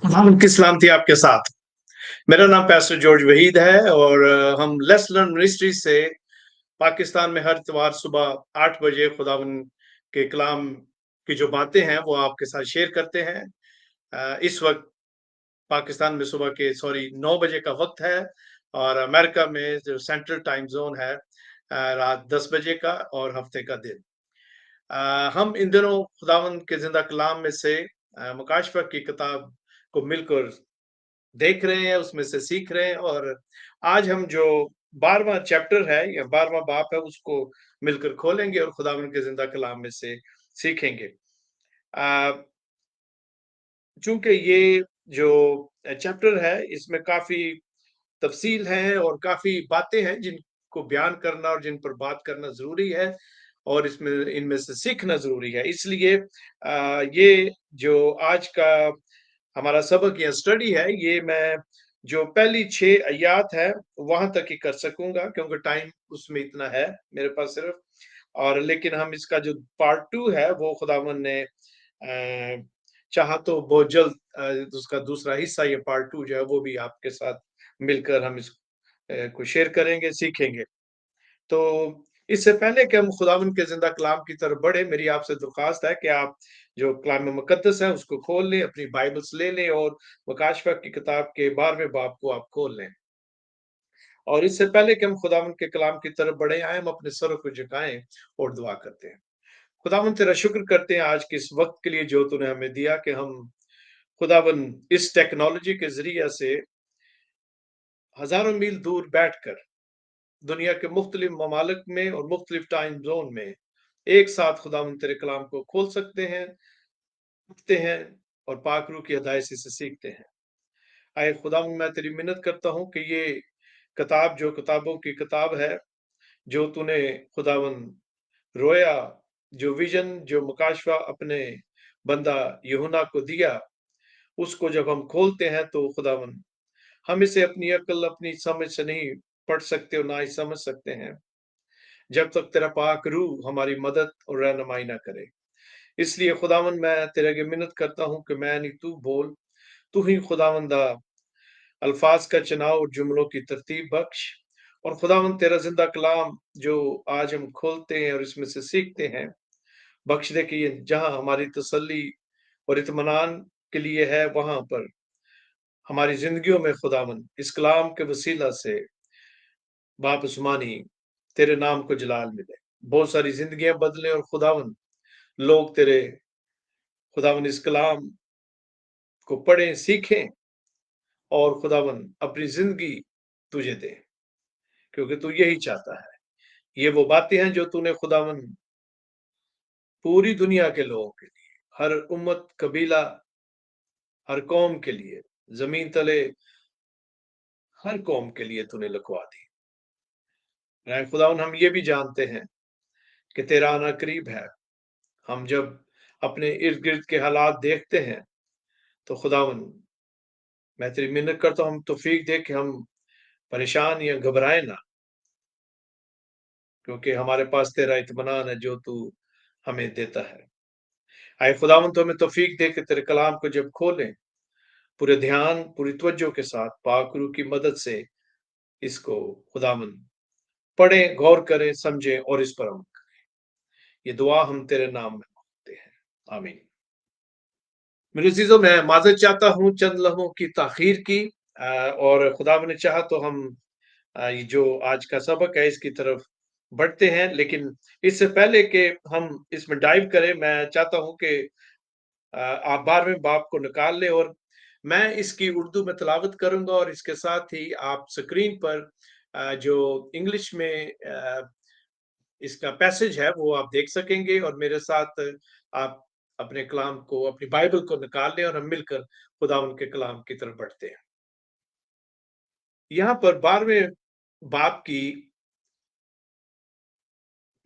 हाँ, उनकी सलामती आपके साथ। मेरा नाम पास्टर जॉर्ज वहीद है और हम लेट्स लर्न मिनिस्ट्री से पाकिस्तान में हर इतवार सुबह 8 बजे खुदावंद के कलाम की जो बातें हैं वो आपके साथ शेयर करते हैं। इस वक्त पाकिस्तान में सुबह के 9 बजे का वक्त है और अमेरिका में जो सेंट्रल टाइम जोन है रात 10 बजे का और हफ्ते का दिन। हम इन दिनों खुदावंद के जिंदा कलाम में से मुकाशफा की किताब को मिलकर देख रहे हैं, उसमें से सीख रहे हैं और आज हम जो 12वां चैप्टर है या 12वां बाब है उसको मिलकर खोलेंगे और खुदावंद के जिंदा कलाम में से सीखेंगे। चूंकि ये जो चैप्टर है इसमें काफी तफसील है और काफी बातें हैं जिनको बयान करना और जिन पर बात करना जरूरी है और इसमें इनमें से सीखना जरूरी है। इसलिए ये जो आज का हमारा सबक या स्टडी है ये मैं जो पहली 6 आयात है वहां तक ही कर सकूंगा क्योंकि टाइम उसमें इतना है मेरे पास सिर्फ। और लेकिन हम इसका जो पार्ट 2 है वो खुदावन ने चाहा तो बहुत जल्द उसका दूसरा हिस्सा ये पार्ट 2 जो है वो भी आपके साथ मिलकर हम इस को शेयर करेंगे, सीखेंगे। तो इससे पहले कि हम खुदावंद के जिंदा कलाम की तरफ बढ़े, मेरी आपसे दरख्वास्त है कि आप जो कलाम मुकद्दस है उसको खोल लें, अपनी बाइबल्स ले लें और मुकाशफा की किताब के 12वें बाब को आप खोल लें। और इससे पहले कि हम खुदावंद के कलाम की तरफ बढ़े आए, हम अपने सरों को झुकाएं और दुआ करते हैं। खुदावंद तेरा शुक्र करते हैं आज के इस वक्त के लिए जो तूने हमें दिया कि हम खुदावंद इस टेक्नोलॉजी के जरिए से हजारों मील दूर बैठकर दुनिया के मुख्तलिफ ममालिक में और मुख्तलिफ टाइम जोन में एक साथ खुदावंद तेरे कलाम को खोल सकते हैं, पढ़ते हैं और पाक रूह की हदायत से सीखते हैं। आए खुदावंद मैं तेरी मिन्नत करता हूँ कि ये किताब जो किताबों की किताब है, जो तूने खुदावंद रोया, जो विजन जो मुकाशफा अपने बंदा यूहन्ना को दिया, उसको जब हम खोलते हैं तो खुदावंद हम इसे अपनी अक्ल अपनी समझ से नहीं पढ़ सकते और ना ही समझ सकते हैं जब तक तेरा पाक रूह हमारी मदद और रहनुमाई ना करे। इसलिए खुदावंद मैं तेरे आगे मिन्नत करता हूँ कि मैं नहीं तू बोल, तू ही खुदावंदा अल्फाज का चुनाव और जुमलों की तरतीब बख्श। और खुदावंद तेरा जिंदा कलाम जो आज हम खोलते हैं और इसमें से सीखते हैं, बख्श दे कि ये जहां हमारी तसल्ली और इत्मीनान के लिए है वहां पर हमारी जिंदगियों में खुदावंद इस कलाम के वसीला से बापसमानी तेरे नाम को जलाल मिले, बहुत सारी जिंदगियां बदले और खुदावंद लोग तेरे खुदावंद इस कलाम को पढ़ें, सीखें और खुदावंद अपनी जिंदगी तुझे दे, क्योंकि तू यही चाहता है। ये वो बातें हैं जो तूने खुदावंद पूरी दुनिया के लोगों के लिए, हर उम्मत, कबीला, हर कौम के लिए, जमीन तले हर कौम के लिए तूने लिखवा दी। ऐ खुदावंद हम ये भी जानते हैं कि तेरा आना करीब है। हम जब अपने इर्द गिर्द के हालात देखते हैं तो खुदावंद मैं तेरी मिन्नत करता हूँ हम तौफीक दे कि हम परेशान या घबराए ना, क्योंकि हमारे पास तेरा इत्मीनान है जो तू हमें देता है। आए खुदावंद तो हमें तौफीक दे कि तेरे कलाम को जब खोलें पूरे ध्यान पूरी तवज्जो के साथ पाक रूह की मदद से इसको खुदावंद पढ़ें, गौर करें, समझें और इस पर अमल करें। ये दुआ हम तेरे नाम में मांगते हैं, आमीन। मेरे अजीजों मैं माजरत चाहता हूँ चंद लम्हों की ताखीर की और खुदा ने चाहा तो हम ये जो आज का सबक है इसकी तरफ बढ़ते हैं। लेकिन इससे पहले कि हम इसमें डाइव करें, मैं चाहता हूं कि आप 12वें बाब को निकाल लें और मैं इसकी उर्दू में तिलावत करूंगा और इसके साथ ही आप स्क्रीन पर जो इंग्लिश में इसका पैसेज है वो आप देख सकेंगे और मेरे साथ आप अपने कलाम को, अपनी बाइबल को निकाल लें और हम मिलकर खुदा उनके कलाम की तरफ बढ़ते हैं। यहाँ पर 12वें बाब की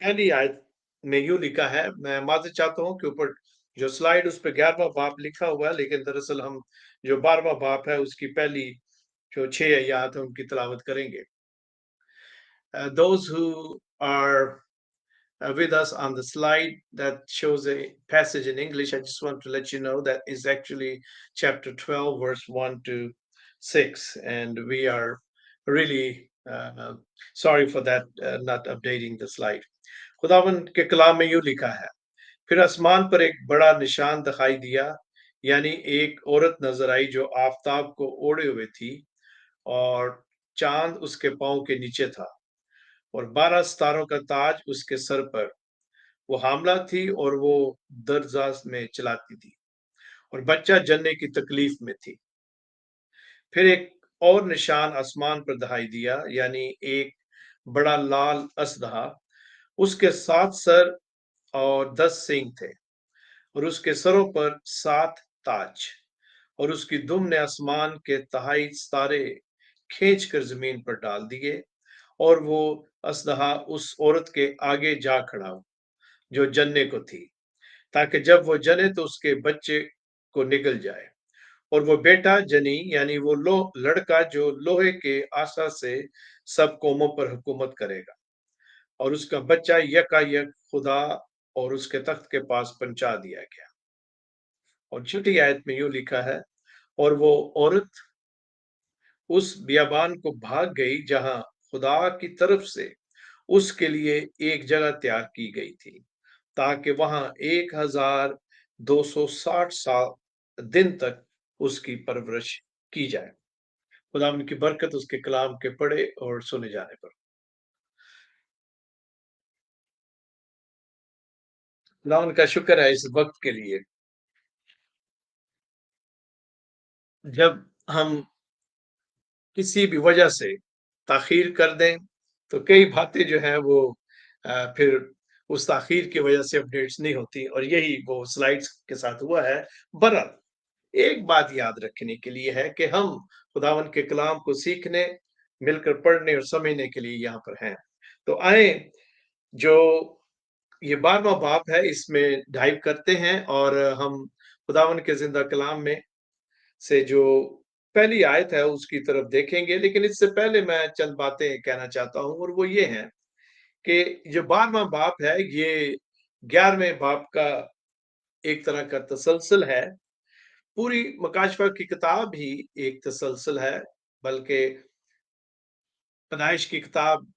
पहली आयत में यूं लिखा है, मैं माफी चाहता हूँ कि ऊपर जो स्लाइड उस पर 11वां बाब लिखा हुआ है, लेकिन दरअसल हम जो 12वां बाब है उसकी पहली जो 6 आयत है उनकी तिलावत करेंगे। Those who are with us on the slide that shows a passage in English. I just want to let you know that is actually chapter 12, verse 1 to 6. And we are really sorry for that, not updating the slide. खुदावन के कलाम में यूं लिखा है, फिर आसमान पर एक बड़ा निशान दिखाई दिया, यानी एक औरत नजर आई जो आफताब को ओढ़े हुए थी और चांद उसके पांव के नीचे था और 12 सितारों का ताज उसके सर पर। वो हामला थी और वो दर्जास में चलाती थी और बच्चा जनने की तकलीफ में थी। फिर एक और निशान आसमान पर दिखाई दिया, यानी एक बड़ा लाल असदहा, उसके 7 सर और 10 सींग थे और उसके सरों पर 7 ताज और उसकी दुम ने आसमान के तहाई सितारे खींच कर जमीन पर डाल दिए और वो असदहा उस औरत के आगे जा खड़ा हो जो जनने को थी, ताकि जब वो जने तो उसके बच्चे को निगल जाए। और वो बेटा जनी, यानी वो लड़का जो लोहे के आसा से सब कौमों पर हुकूमत करेगा और उसका बच्चा यकायक खुदा और उसके तख्त के पास पहुंचा दिया गया। और छठी आयत में यूं लिखा है, और वो औरत उस बियाबान को भाग गई जहां खुदा की तरफ से उसके लिए एक जगह तैयार की गई थी, ताकि वहां 1260 साल दिन तक उसकी परवरिश की जाए। खुदा उनकी बरकत उसके कलाम के पढ़े और सुने जाने पर। खुदा उनका शुक्र है इस वक्त के लिए। जब हम किसी भी वजह से ताखीर कर दें तो कई बातें जो है वो फिर उस ताखीर की वजह से अपडेट्स नहीं होती, और यही वो स्लाइड्स के साथ हुआ है। बहरहाल एक बात याद रखने के लिए है कि हम खुदावन के कलाम को सीखने, मिलकर पढ़ने और समझने के लिए यहाँ पर हैं। तो आए, जो ये 12वां बाब है इसमें डाइव करते हैं और हम खुदावन के जिंदा कलाम में से जो पहली आयत है उसकी तरफ देखेंगे। लेकिन इससे पहले मैं चंद बातें कहना चाहता हूं, और वो ये हैं कि जो 12वां बाब है ये 11वें बाब का एक तरह का तसलसल है। पूरी मकाशवा की किताब ही एक तसलसल है, बल्कि पैदाइश की किताब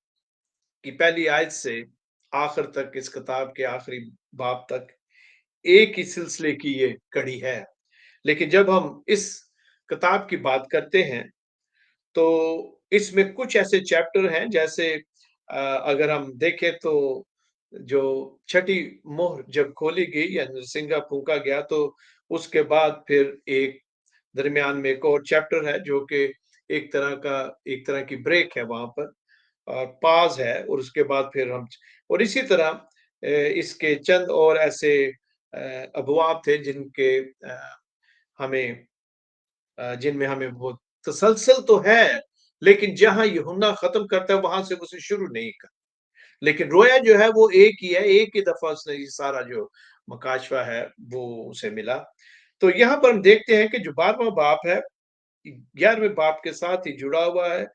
की पहली आयत से आखिर तक, इस किताब के आखिरी बाब तक एक ही सिलसिले की ये कड़ी है। लेकिन जब हम इस किताब की बात करते हैं तो इसमें कुछ ऐसे चैप्टर हैं, जैसे अगर हम देखें तो जो छठी मोहर जब खोली गई या नरसिंगा फूंका गया, तो उसके बाद फिर एक दरमियान में एक और चैप्टर है जो कि एक तरह की ब्रेक है वहां पर, और पाज है, और उसके बाद फिर हम, और इसी तरह इसके चंद और ऐसे अबवाब थे हमें जिनमें हमें वो तसलसल तो है, लेकिन जहां यूहन्ना खत्म करता है वहां से उसे शुरू नहीं कर। लेकिन रोया जो है वो एक ही है, एक ही दफा उसने ये सारा जो मकाशवा है वो उसे मिला। तो यहाँ पर हम देखते हैं कि जो 12वां बाप है 11वें बाप के साथ ही जुड़ा हुआ है,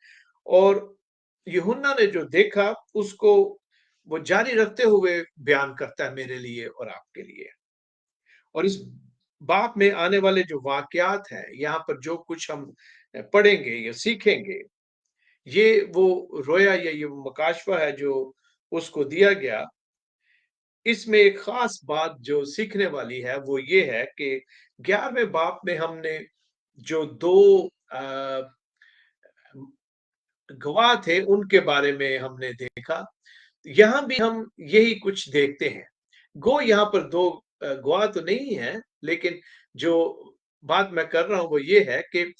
और यूहन्ना ने जो देखा उसको वो जारी रखते हुए बयान करता है मेरे लिए और आपके लिए। और इस बाप में आने वाले जो वाकयात हैं, यहाँ पर जो कुछ हम पढ़ेंगे या सीखेंगे, ये वो रोया या ये मकाशवा है जो उसको दिया गया। इसमें एक खास बात जो सीखने वाली है वो ये है कि 11वें बाप में हमने जो दो गवाह थे उनके बारे में हमने देखा। यहाँ भी हम यही कुछ देखते हैं। गो यहाँ पर दो गवाह तो नहीं है, लेकिन जो बात मैं कर रहा हूं वो ये है कि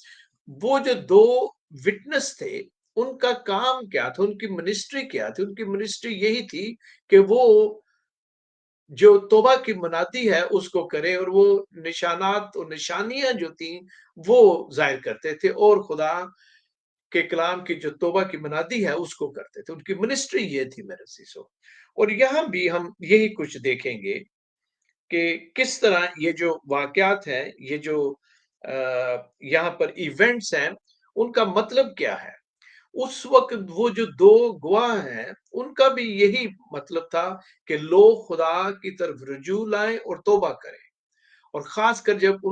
वो जो दो विटनेस थे उनका काम क्या था, उनकी मिनिस्ट्री क्या थी। उनकी मिनिस्ट्री यही थी कि वो जो तौबा की मनादी है उसको करे, और वो निशानात और निशानियां जो थी वो जाहिर करते थे, और खुदा के कलाम की जो तौबा की मनादी है उसको करते थे। उनकी मिनिस्ट्री ये थी मेरे सीसो। और यहाँ भी हम यही कुछ देखेंगे कि किस तरह ये जो वाकयात हैं, ये जो यहाँ पर इवेंट्स हैं, उनका मतलब क्या है। उस वक़्त वो जो 2 गवाह हैं, उनका भी यही मतलब था कि लोग खुदा की तरफ रुजू लाएँ और तौबा करें। और ख़ासकर जब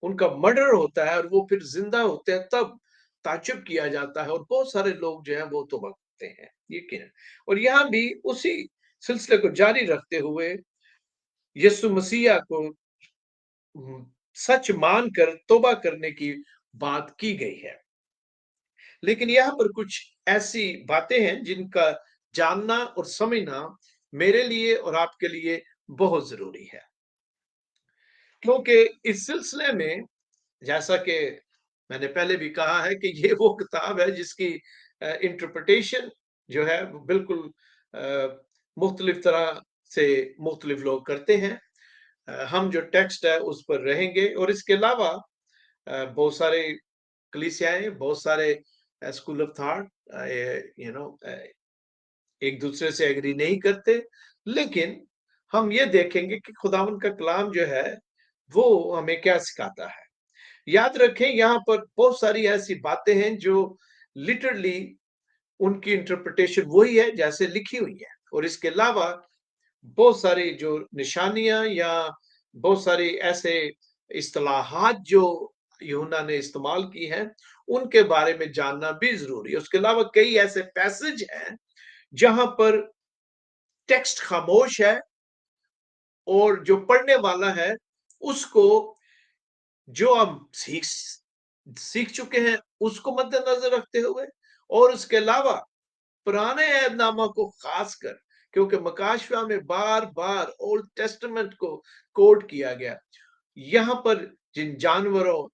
उनका मर्डर होता है और वो फिर ज़िंदा होते हैं, तब ताज्जुब किया जाता है और बहुत सारे लोग जो हैं वो तौबा करते हैं, यकीनन। और यहाँ भी उसी सिलसिले को जारी रखते हुए यीशु मसीहा को सच मानकर तौबा करने की बात की गई है। लेकिन यहाँ पर कुछ ऐसी बातें हैं जिनका जानना और समझना मेरे लिए और आपके लिए बहुत ज़रूरी है। क्योंकि इस सिलसिले में जैसा कि मैंने पहले भी कहा है कि ये वो किताब है जिसकी इंटरप्रिटेशन जो है वो बिल्कुल मुख्तलिफ तरह से मुख्तलिफ लोग करते हैं। हम जो टेक्स्ट है उस पर रहेंगे और इसके अलावा बहुत सारे कलीसियाएं, बहुत सारे school of thought you know एक दूसरे से एग्री नहीं करते, लेकिन हम ये देखेंगे कि खुदावंद का कलाम जो है वो हमें क्या सिखाता है। याद रखें यहाँ पर बहुत सारी ऐसी बातें हैं जो लिटरली उनकी इंटरप्रिटेशन वही है जैसे लिखी हुई है, और इसके अलावा बहुत सारी जो निशानियां या बहुत सारी ऐसे इस्तेलाहात जो यूहन्ना ने इस्तेमाल की हैं उनके बारे में जानना भी जरूरी है। उसके अलावा कई ऐसे पैसेज हैं जहां पर टेक्स्ट खामोश है और जो पढ़ने वाला है उसको जो हम सीख चुके हैं उसको मद्देनजर रखते हुए, और उसके अलावा पुराने ऐहदनामा को खासकर, क्योंकि मकाशवा में बार बार ओल्ड टेस्टामेंट को कोट किया गया, यहाँ पर जिन जानवरों,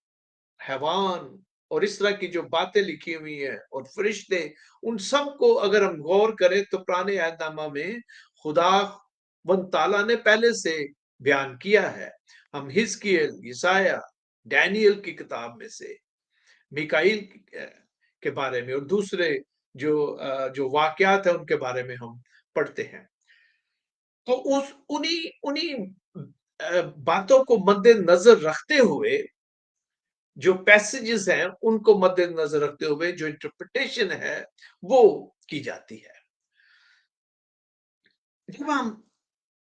हैवान और इस तरह की जो बातें लिखी हुई हैं और फरिश्ते, उन सब को अगर हम गौर करें तो पुराने ऐहदनामा में खुदा वन ताला ने पहले से बयान किया है। हम हिजकिय्याल, यशायाह, डैनियल की किताब में से, मीकाईल के बारे में और दूसरे जो वाकयात है उनके बारे में हम पढ़ते हैं। तो उस उन्हीं उन्हीं बातों को मद्देनजर रखते हुए, जो पैसेजेस हैं उनको मद्देनजर रखते हुए जो इंटरप्रिटेशन है वो की जाती है। जब हम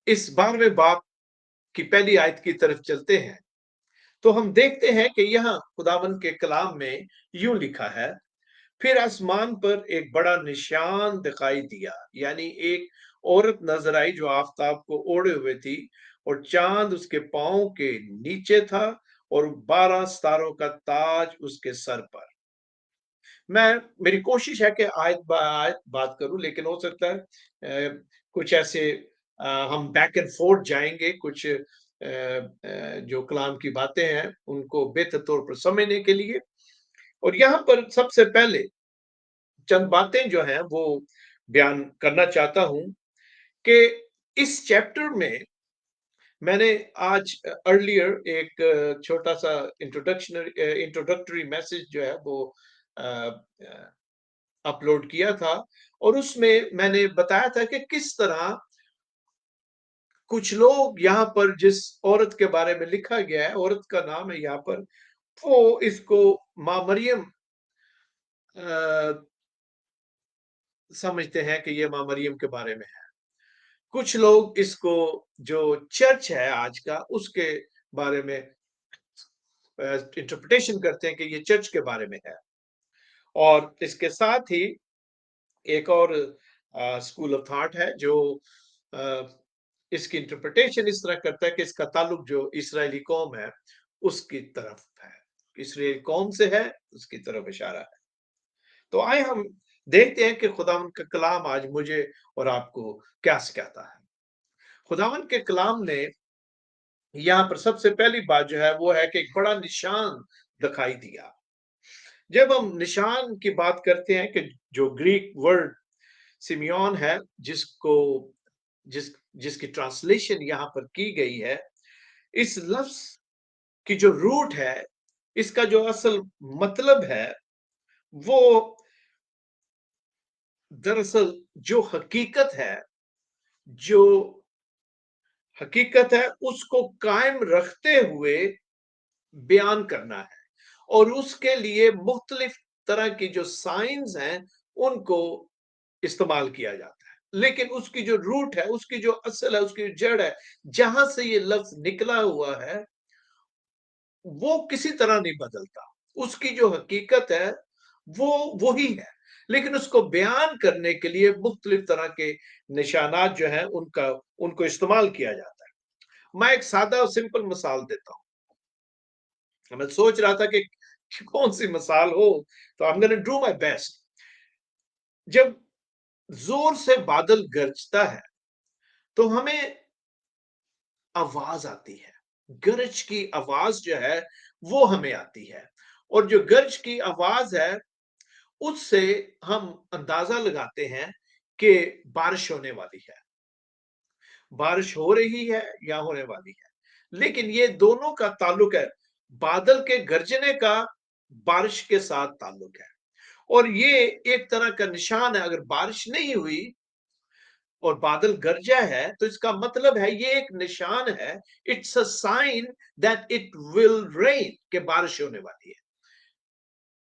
इस 12वें बाब की पहली आयत की तरफ चलते हैं तो हम देखते हैं कि यहाँ खुदावंद के कलाम में यूं लिखा है, फिर आसमान पर एक बड़ा निशान दिखाई दिया, यानी एक औरत नजर आई जो आफताब को ओढ़े हुए थी और चांद उसके पांव के नीचे था और 12 सितारों का ताज उसके सर पर। मैं मेरी कोशिश है कि आयत बा आयत बात करूं, लेकिन हो सकता है कुछ ऐसे हम बैक एंड फोर्थ जाएंगे, कुछ जो कलाम की बातें हैं उनको बेहतर तौर पर समझने के लिए। और यहाँ पर सबसे पहले चंद बातें जो हैं वो बयान करना चाहता हूं कि इस चैप्टर में मैंने आज अर्लियर एक छोटा सा इंट्रोडक्टरी मैसेज जो है वो अपलोड किया था, और उसमें मैंने बताया था कि किस तरह कुछ लोग यहाँ पर जिस औरत के बारे में लिखा गया है, औरत का नाम है यहाँ पर, वो इसको माँ मरियम समझते हैं कि ये माँ मरियम के बारे में है। कुछ लोग इसको जो चर्च है आज का उसके बारे में इंटरप्रिटेशन करते हैं कि ये चर्च के बारे में है। और इसके साथ ही एक और स्कूल ऑफ थॉट है जो इसकी इंटरप्रिटेशन इस तरह करता है कि इसका ताल्लुक जो इस्राएली कौम है उसकी तरफ है, इसराइल कौम से है, उसकी तरफ इशारा है। तो आए हम देखते हैं कि खुदावंद का कलाम आज मुझे और आपको क्या सिखाता है। खुदावंद के कलाम ने यहाँ पर सबसे पहली बात जो है वो है कि एक बड़ा निशान दिखाई दिया। जब हम निशान की बात करते हैं कि जो ग्रीक वर्ड सिमियोन है, जिसकी ट्रांसलेशन यहाँ पर की गई है, इस लफ्ज की जो रूट है, इसका जो असल मतलब है वो दरअसल जो हकीकत है उसको कायम रखते हुए बयान करना है, और उसके लिए मुख्तलिफ तरह की जो साइंस हैं उनको इस्तेमाल किया जाता है, लेकिन उसकी जो रूट है, उसकी जो असल है, उसकी जड़ है, जहां से ये लफ्ज निकला हुआ है, वो किसी तरह नहीं बदलता। उसकी जो हकीकत है वो वही है, लेकिन उसको बयान करने के लिए मुख्तलिफ तरह के निशानात जो हैं उनका उनको इस्तेमाल किया जाता है। मैं एक सादा और सिंपल मिसाल देता हूँ। मैं सोच रहा था कि कौन सी मिसाल हो, तो I am gonna do my best. जब जोर से बादल गरजता है तो हमें आवाज आती है, गरज की आवाज जो है वो हमें आती है, और जो गरज की आवाज है उससे हम अंदाजा लगाते हैं कि बारिश होने वाली है, बारिश हो रही है या होने वाली है। लेकिन ये दोनों का ताल्लुक है, बादल के गरजने का बारिश के साथ ताल्लुक है, और ये एक तरह का निशान है। अगर बारिश नहीं हुई और बादल गरजा है तो इसका मतलब है ये एक निशान है, it's a sign that it will rain, के बारिश होने वाली है।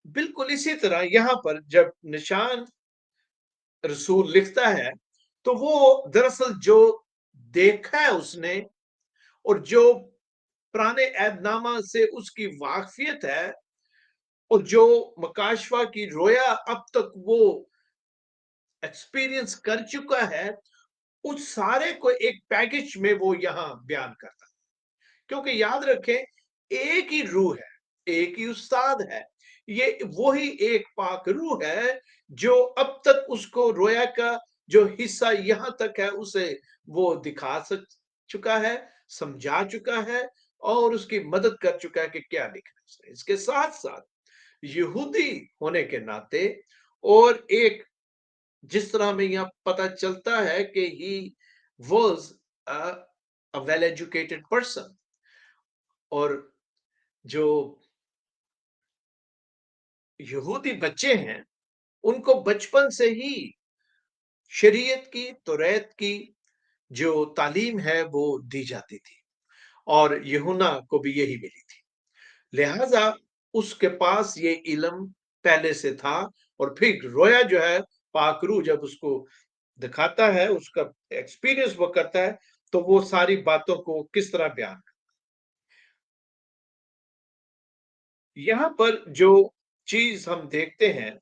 बिल्कुल इसी तरह यहां पर जब निशान रसूल लिखता है तो वो दरअसल जो देखा है उसने, और जो पुराने ऐहदनामा से उसकी वाकफियत है, और जो मकाशवा की रोया अब तक वो एक्सपीरियंस कर चुका है, उस सारे को एक पैकेज में वो यहां बयान करता है। क्योंकि याद रखें, एक ही रूह है, एक ही उस्ताद है, ये वही एक पाक रूह है जो अब तक उसको रोया का जो हिस्सा यहां तक है उसे वो दिखा चुका है, समझा चुका है, और उसकी मदद कर चुका है कि क्या लिखना है। इसके साथ साथ यहूदी होने के नाते, और एक जिस तरह हमें यहाँ पता चलता है कि he was a well educated person, और जो यहूदी बच्चे हैं उनको बचपन से ही शरीयत की, तौरात की जो तालीम है वो दी जाती थी, और यूहन्ना को भी यही मिली थी। लिहाजा उसके पास ये इल्म पहले से था, और फिर रोया जो है पाकरू जब उसको दिखाता है, उसका एक्सपीरियंस वो करता है, तो वो सारी बातों को किस तरह बयान। यहां पर जो चीज हम देखते हैं,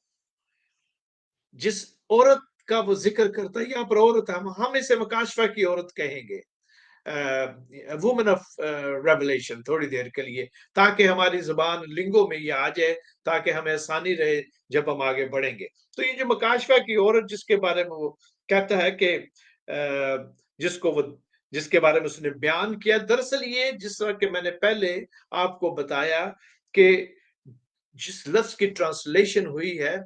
जिस औरत का वो जिक्र करता है, यहाँ पर औरत है, हम इसे मकाशफा की औरत कहेंगे, वुमन ऑफ रेवलेशन, थोड़ी देर के लिए, ताकि हमारी जुबान लिंगो में ये आ जाए, ताकि हमें आसानी रहे जब हम आगे बढ़ेंगे। तो ये जो मकाशफा की औरत जिसके बारे में वो कहता है कि जिसको वो जिसके बारे में उसने बयान किया, दरअसल ये जिस तरह के मैंने पहले आपको बताया कि जिस लफ्ज की ट्रांसलेशन हुई है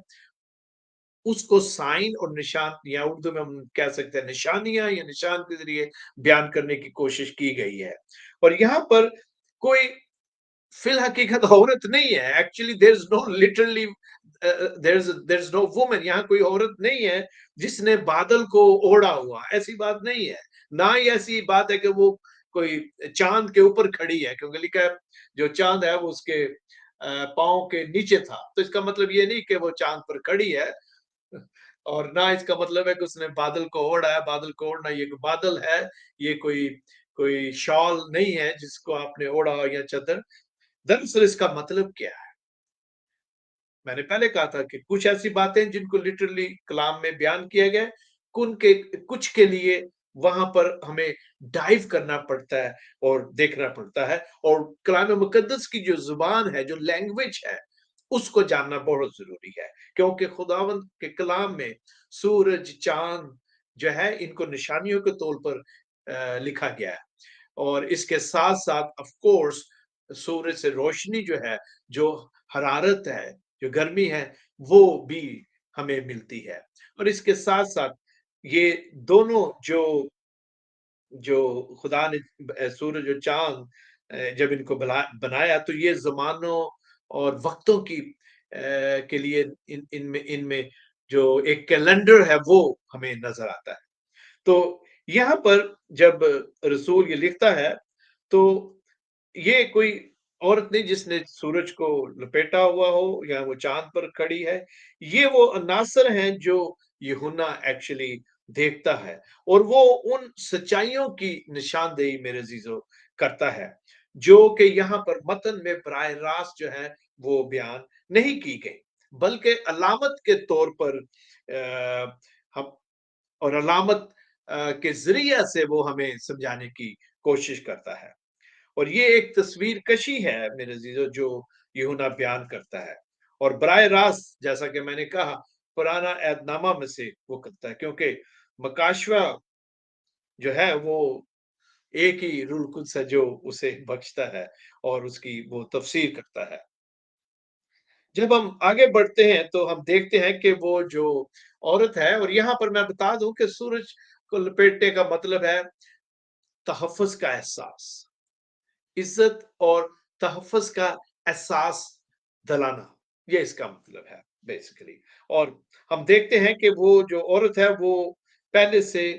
उसको साइन और निशान, या उर्दू में हम कह सकते हैं निशानियां या निशान के जरिए बयान करने की कोशिश की गई है। और यहाँ पर कोई फिल हकीकत औरत नहीं है, actually there is no literally, there is no woman, यहाँ कोई औरत नहीं है जिसने बादल को ओढ़ा हुआ, ऐसी बात नहीं है। ना ही ऐसी बात है कि वो कोई चांद के ऊपर खड़ी है, क्योंकि लिखा है जो चांद है वो उसके पाँव के नीचे था, तो इसका मतलब ये नहीं कि वो चांद पर खड़ी है, और ना इसका मतलब है कि उसने बादल को ओढ़ा है। बादल को ओढ़ना, ये बादल है, ये कोई कोई शॉल नहीं है जिसको आपने ओढ़ा हो या चादर। दरअसल इसका मतलब क्या है? मैंने पहले कहा था कि कुछ ऐसी बातें जिनको लिटरली कलाम में बयान किया गया है, कुछ के लिए वहां पर हमें डाइव करना पड़ता है और देखना पड़ता है, और कलाम मुकद्दस की जो जुबान है, जो लैंग्वेज है, उसको जानना बहुत जरूरी है, क्योंकि खुदावंद के कलाम में सूरज, चांद जो है इनको निशानियों के तौर पर लिखा गया है, और इसके साथ साथ ऑफ कोर्स सूरज से रोशनी जो है, जो हरारत है, जो गर्मी है, वो भी हमें मिलती है। और इसके साथ साथ ये दोनों जो जो खुदा ने सूरज और चांद जब इनको बनाया, तो ये जमानों और वक्तों की के लिए इनमें इनमें जो एक कैलेंडर है वो हमें नजर आता है। तो यहाँ पर जब रसूल ये लिखता है तो ये कोई औरत नहीं जिसने सूरज को लपेटा हुआ हो या वो चाँद पर खड़ी है, ये वो अनासर हैं जो यूहन्ना एक्चुअली देखता है और वो उन सच्चाइयों की निशानदेही मेरे अज़ीज़ों करता है, जो कि यहाँ पर मतन में बराह रास्त जो है वो बयान नहीं की गई, बल्कि अलामत के तौर पर हम और अलामत के ज़रिया से वो हमें समझाने की कोशिश करता है। और ये एक तस्वीर कशी है मेरे अजीजों जो यूहन्ना बयान करता है और बराह रास्त जैसा कि मैंने कहा पुराना ऐहदनामा में से वो करता है क्योंकि मकाशवा जो है वो एक ही रूह कुद्स है जो उसे बख्शता है और उसकी वो तफसीर करता है। जब हम आगे बढ़ते हैं तो हम देखते हैं कि वो जो औरत है और यहाँ पर मैं बता दूं कि सूरज को लपेटने का मतलब है तहफ़्फ़ुज़ का एहसास। इज़्ज़त और तहफ़्फ़ुज़ का एहसास दिलाना, ये इसका मतलब है बेसिकली। और हम देखते हैं कि वो जो औरत है वो पहले से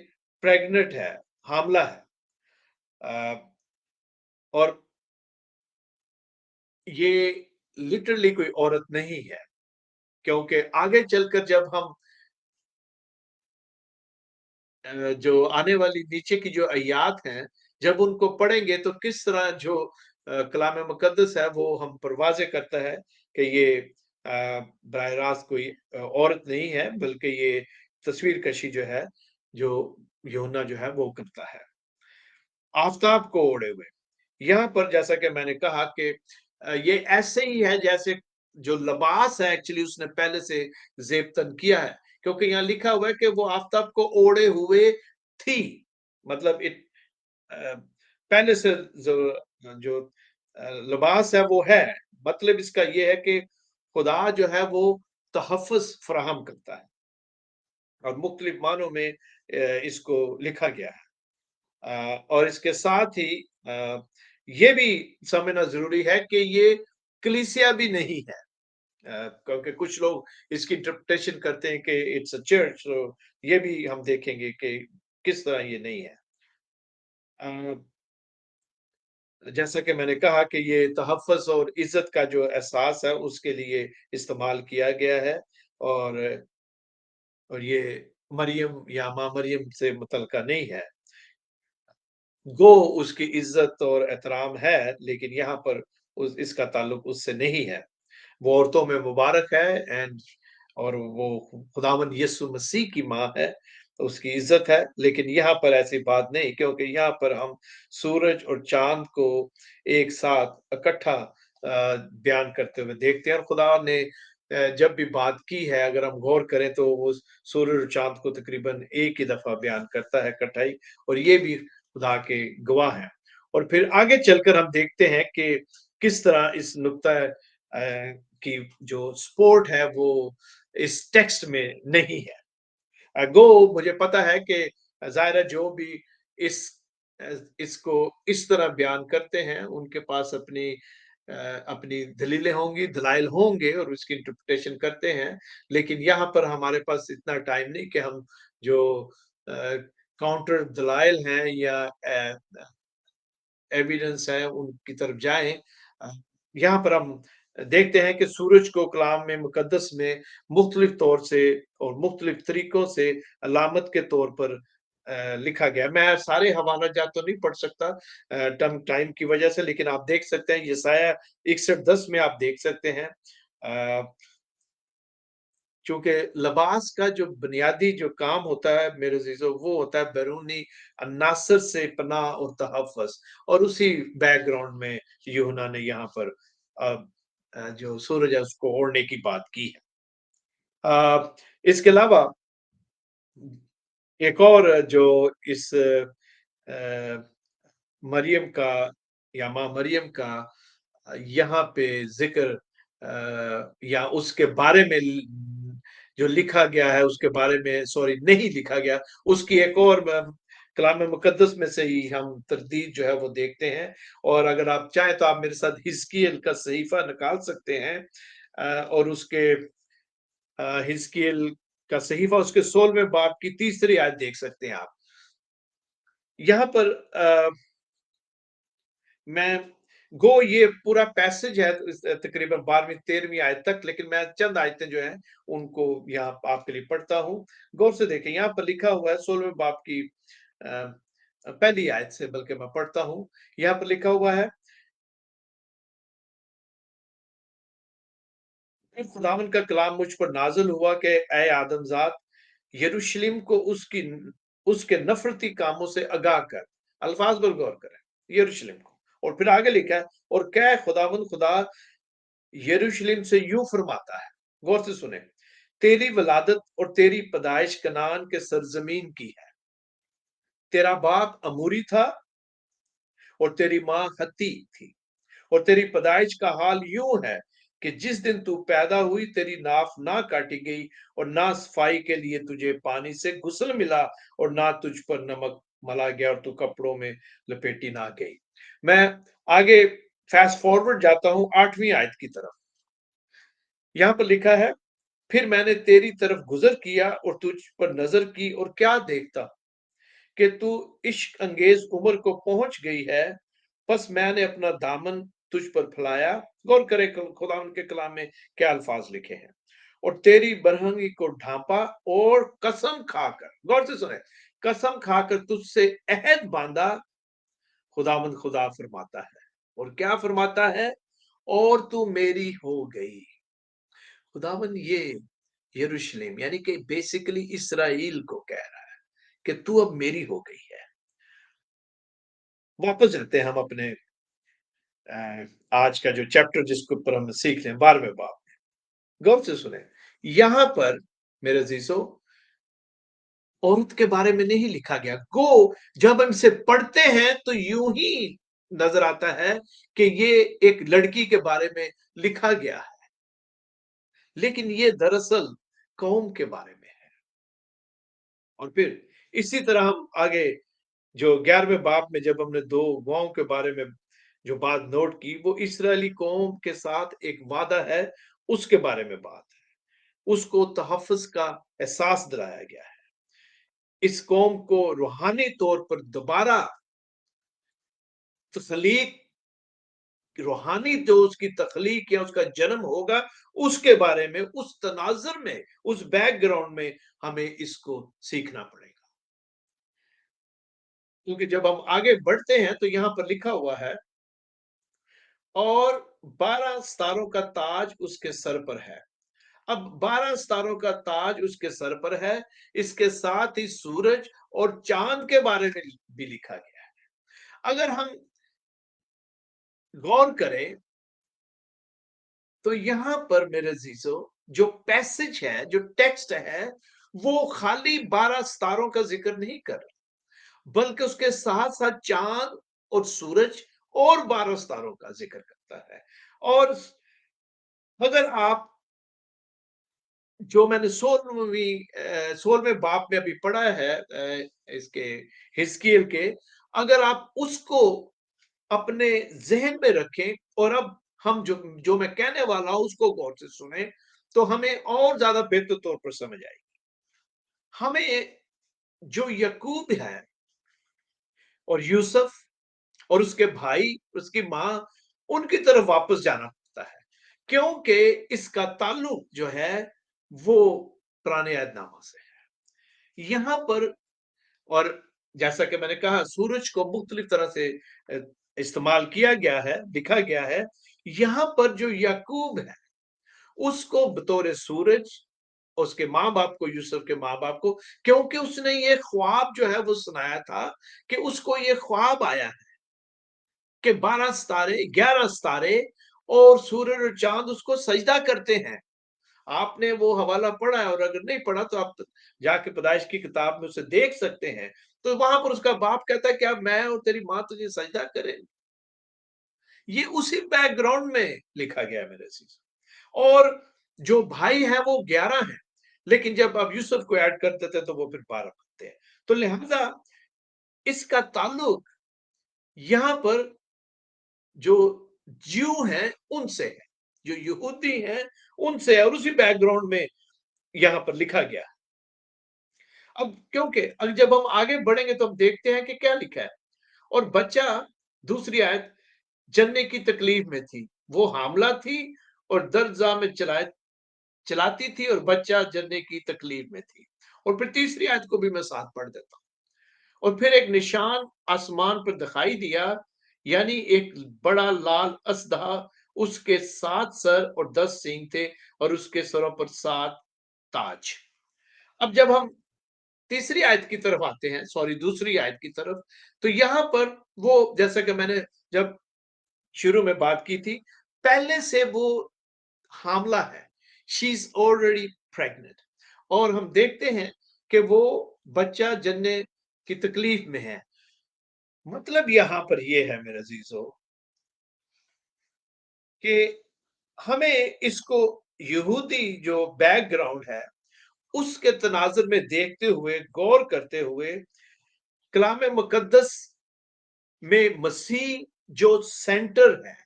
प्रेग्नेंट है, हामला है। और ये लिटरली कोई औरत नहीं है, क्योंकि आगे चलकर जब हम जो आने वाली नीचे की जो आयत हैं, जब उनको पढ़ेंगे तो किस तरह जो कलाम मुक़द्दस है वो हम पर वाज़े करता है कि ये बराह रास्त कोई औरत नहीं है, बल्कि ये तस्वीर कशी जो है, जो यूहन्ना जो है वो करता है। आफ़ताब को ओढ़े हुए। यहाँ पर जैसा कि मैंने कहा कि ये ऐसे ही है जैसे जो लिबास है एक्चुअली उसने पहले से ज़ेबतन किया है, क्योंकि यहाँ लिखा हुआ है कि वो आफ़ताब को ओढ़े हुए थी। मतलब अ, पहले से जो लिबास है वो है। मतलब इसका ये है कि खुदा जो है वो तहफ़्फ़ुज़ फ़राहम करता है और मुख्तलिफ मानों में इसको लिखा गया है। और इसके साथ ही ये भी समझना ज़रूरी है कि ये कलीसिया भी नहीं है। क्योंकि कुछ लोग इसकी इंटरप्रिटेशन करते हैं कि इट्स अ चर्च, तो ये भी हम देखेंगे कि किस तरह ये नहीं है। अ, जैसा कि मैंने कहा कि ये तहफ़्फ़ुज़ और इज़्ज़त का जो एहसास है उसके लिए इस्तेमाल किया गया है और ये मरियम या माँ मरियम से मुतल्लिक़ा नहीं है। गो उसकी इज़्ज़त और एहतराम है, लेकिन यहाँ पर उस इसका ताल्लुक उससे नहीं है। वो औरतों में मुबारक है एंड और वो खुदावंद यीशु मसीह की माँ है, तो उसकी इज़्ज़त है, लेकिन यहाँ पर ऐसी बात नहीं क्योंकि यहाँ पर हम सूरज और चाँद को एक साथ इकट्ठा बयान करते हुए देखते हैं और खुदा ने जब भी बात की है, अगर हम गौर करें तो वो सूरज और चाँद को तकरीबन एक ही दफ़ा बयान करता है इकट्ठा ही और ये भी खुदा के गवाह हैं। और फिर आगे चलकर हम देखते हैं कि किस तरह इस नुक्ता की जो सपोर्ट है वो इस टेक्स्ट में नहीं है। गो मुझे पता है कि ज़ाहिर है जो भी इस इसको इस तरह बयान करते हैं, उनके पास अपनी दलीलें होंगी, दलाइल होंगे और उसकी इंटरप्रिटेशन करते हैं। लेकिन यहाँ पर हमारे पास इतना टाइम नहीं कि हम जो अ, काउंटर दलाइल हैं या एविडेंस है उनकी तरफ जाएँ। अ, यहाँ पर हम देखते हैं कि सूरज को कलाम में मुकद्दस में मुख्तलिफ तौर से और मुख्तलिफ तरीकों से अलामत के तौर पर लिखा गया है। मैं सारे हवाला जात तो नहीं पढ़ सकता टम टाइम की वजह से, लेकिन आप देख सकते हैं यशायाह 61:10 में आप देख सकते हैं। अ, चूँकि लिबास का जो बुनियादी जो काम होता है मेरे अज़ीज़ों वो होता है बैरूनी अन्नासर से पनाह और तहफ़्फ़ुज़ और उसी बैकग्राउंड में यूहन्ना ने यहाँ पर अ जो सूरज है उसको ओढ़ने की बात की है। इसके अलावा एक और जो इस मरियम का या माँ मरियम का यहाँ पे ज़िक्र या उसके बारे में जो लिखा गया है उसके बारे में सॉरी नहीं लिखा गया, उसकी एक और कलाम मुक़द्दस में से ही हम तरदीद जो है वो देखते हैं और अगर आप चाहें तो आप मेरे साथ हिज़किय्येल का सहीफ़ा निकाल सकते हैं और उसके हिज़किय्येल का सहीफ़ा उसके 16वें बाब की तीसरी आयत देख सकते हैं आप। यहाँ पर मैं गो ये पूरा पैसेज है तकरीबन 12वीं 13वीं आयत तक, लेकिन मैं चंद आयतें जो हैं उनको यहाँ आपके लिए पढ़ता हूँ। गौर से देखें, यहाँ पर लिखा हुआ है 16वें बाब की पहली आयत से, बल्कि मैं पढ़ता हूँ। यहाँ पर लिखा हुआ है, फिर खुदावन का कलाम मुझ पर नाजिल हुआ कि ऐ आदमजात, यरूशलेम को उसके नफरती कामों से आगाह कर। अल्फाज पर गौर करें, यरूशलेम को। और फिर आगे लिखा है, और क्या खुदावन खुदा यरूशलेम से यूं फरमाता है, गौर से सुने, तेरी वलादत और तेरी पैदाइश कनान के सरजमीन की है। तेरा बाप अमूरी था और तेरी माँ हत्ती थी, और तेरी पैदाइश का हाल यूं है कि जिस दिन तू पैदा हुई तेरी नाफ ना काटी गई, और ना सफाई के लिए तुझे पानी से गुस्ल मिला, और ना तुझ पर नमक मला गया, और तू कपड़ों में लपेटी ना गई। मैं आगे फास्ट फॉरवर्ड जाता हूं 8वीं आयत की तरफ। यहां पर लिखा है, फिर मैंने तेरी तरफ गुजर किया और तुझ पर नजर की, और क्या देखता कि तू इश्क अंगेज उम्र को पहुंच गई है, बस मैंने अपना दामन तुझ पर फैलाया। गौर करे खुदा उनके कलाम में क्या अल्फाज लिखे हैं, और तेरी बरहंगी को ढांपा, और कसम खाकर, गौर से सुने, कसम खाकर तुझसे अहद बांधा। खुदावंद खुदा फरमाता है, और क्या फरमाता है, और तू मेरी हो गई। खुदावन ये यरूशलेम यानी कि बेसिकली इसराइल को कह रहा है कि तू अब मेरी हो गई है। वापस जाते हैं हम अपने आज का जो चैप्टर जिसके ऊपर हम सीख रहे हैं 12वें बाब में। गौर से सुने, यहां पर मेरे अजीजों औरत के बारे में नहीं लिखा गया। गो जब हम इसे पढ़ते हैं तो यूं ही नजर आता है कि ये एक लड़की के बारे में लिखा गया है, लेकिन ये दरअसल कौम के बारे में है। और फिर इसी तरह हम आगे जो 11वें बाब में जब हमने दो गवाहों के बारे में जो बात नोट की, वो इसराइली कौम के साथ एक वादा है, उसके बारे में बात है। उसको तहफ़्फ़ुज़ का एहसास दिलाया गया है। इस कौम को रूहानी तौर पर दोबारा तख्लीक, रूहानी जो उसकी तख्लीक या उसका जन्म होगा, उसके बारे में, उस तनाज़ुर में, उस बैकग्राउंड में हमें इसको सीखना पड़ेगा। क्योंकि जब हम आगे बढ़ते हैं तो यहां पर लिखा हुआ है, और 12 सितारों का ताज उसके सर पर है। अब 12 सितारों का ताज उसके सर पर है, इसके साथ ही सूरज और चांद के बारे में भी लिखा गया है। अगर हम गौर करें तो यहां पर मेरे जीजो जो पैसेज है, जो टेक्स्ट है, वो खाली 12 सितारों का जिक्र नहीं कर रहा, बल्कि उसके साथ साथ चांद और सूरज और 12 सितारों का जिक्र करता है। और अगर आप जो मैंने 16वें बाब में अभी पढ़ा है इसके हिजकिय्याल के, अगर आप उसको अपने जहन में रखें और अब हम जो जो मैं कहने वाला हूं उसको गौर से सुने, तो हमें और ज्यादा बेहतर तौर पर समझ आएगी। हमें जो यकूब है और यूसुफ और उसके भाई, उसकी मां, उनकी तरफ वापस जाना पड़ता है, क्योंकि इसका ताल्लुक जो है वो पुराने अहदनामा से है। यहां पर, और जैसा कि मैंने कहा, सूरज को मुख्तलिफ तरह से इस्तेमाल किया गया है, लिखा गया है। यहां पर जो याकूब है उसको बतौर सूरज, उसके माँ बाप को, यूसुफ के माँ बाप को, क्योंकि उसने ये ख्वाब जो है वो सुनाया था कि उसको ये ख्वाब आया है कि 12 सितारे, 11 सितारे और सूरज और चांद उसको सजदा करते हैं। आपने वो हवाला पढ़ा है, और अगर नहीं पढ़ा तो आप जाके पैदाइश की किताब में उसे देख सकते हैं। तो वहां पर उसका बाप कहता है कि अब मैं और तेरी माँ तुझे सजदा करें। ये उसी बैकग्राउंड में लिखा गया है मेरे चीज। और जो भाई है वो 11 है, लेकिन जब आप यूसुफ को ऐड कर देते तो वो फिर 12 बनते हैं। तो लिहाजा इसका ताल्लुक यहां पर जो ज्यू हैं उनसे है, जो यहूदी हैं उनसे है, और उसी बैकग्राउंड में यहां पर लिखा गया। अब क्योंकि जब हम आगे बढ़ेंगे तो हम देखते हैं कि क्या लिखा है। और बच्चा, दूसरी आयत, जनने की तकलीफ में थी, वो हामला थी और दर्द में चलाती थी और बच्चा जनने की तकलीफ में थी। और फिर तीसरी आयत को भी मैं साथ पढ़ देता हूँ। और फिर एक निशान आसमान पर दिखाई दिया, यानी एक बड़ा लाल अस्धा, उसके 7 सर और 10 सींग थे और उसके सरों पर 7 ताज। अब जब हम तीसरी आयत की तरफ आते हैं, सॉरी दूसरी आयत की तरफ, तो यहां पर वो, जैसा कि मैंने जब शुरू में बात की थी, पहले से वो हामला है, शी इज ऑलरेडी प्रेग्नेंट। और हम देखते हैं कि वो बच्चा जनने की तकलीफ में है। मतलब यहां पर ये है मेरे अजीजों कि हमें इसको यहूदी जो बैकग्राउंड है उसके तनाजुर में देखते हुए, गौर करते हुए, कलाम मुकद्दस में मसीह जो सेंटर है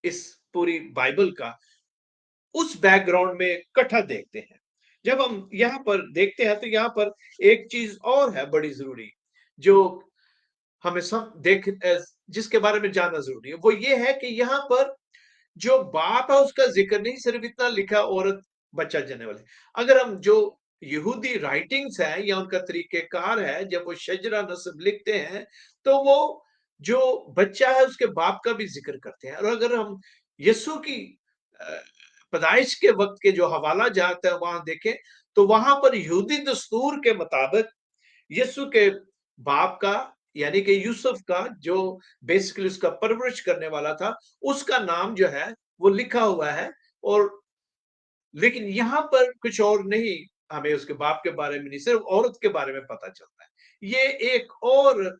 इस पूरी बाइबल का, उस बैकग्राउंड में इकट्ठा देखते हैं। जब हम यहाँ पर देखते हैं तो यहाँ पर एक चीज और है बड़ी जरूरी, जो हमें सब जिसके बारे में जानना जरूरी है। वो ये है कि यहाँ पर जो बाप है उसका जिक्र नहीं, सिर्फ इतना लिखा औरत बच्चा जन्ने वाले। अगर हम जो यहूदी राइटिंग्स है या उनका तरीकेकार है, जब वो शजरा नस्ब लिखते हैं तो वो जो बच्चा है उसके बाप का भी जिक्र करते हैं। और अगर हम यीशु की अ, पैदाइश के वक्त के जो हवाला जाता है वहां देखें, तो वहां पर यहूदी दस्तूर के मुताबिक यीशु के बाप का, यानी कि यूसुफ का, जो बेसिकली उसका परवरिश करने वाला था, उसका नाम जो है वो लिखा हुआ है। और लेकिन यहाँ पर कुछ और नहीं, हमें उसके बाप के बारे में नहीं, सिर्फ औरत के बारे में पता चलता है। ये एक और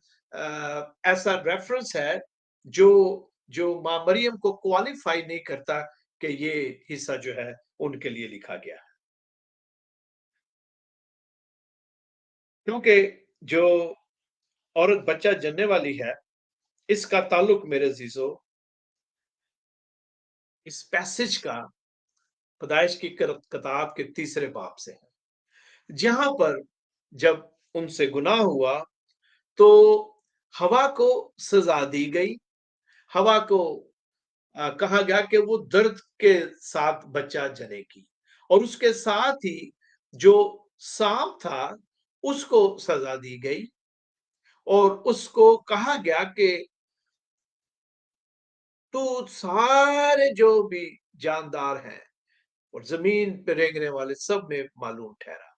ऐसा रेफरेंस है जो जो माँ मरियम को क्वालिफाई नहीं करता कि ये हिस्सा जो है उनके लिए लिखा गया है। क्योंकि जो औरत बच्चा जनने वाली है, इसका ताल्लुक मेरे अजीजों इस पैसेज का पैदाइश की किताब के तीसरे बाब से है, जहां पर जब उनसे गुनाह हुआ तो हवा को सजा दी गई। हवा को कहा गया कि वो दर्द के साथ बच्चा जनेगी, और उसके साथ ही जो सांप था उसको सजा दी गई। और उसको कहा गया कि तू सारे जो भी जानदार हैं और जमीन पे रेंगने वाले सब में मालूम ठहरा।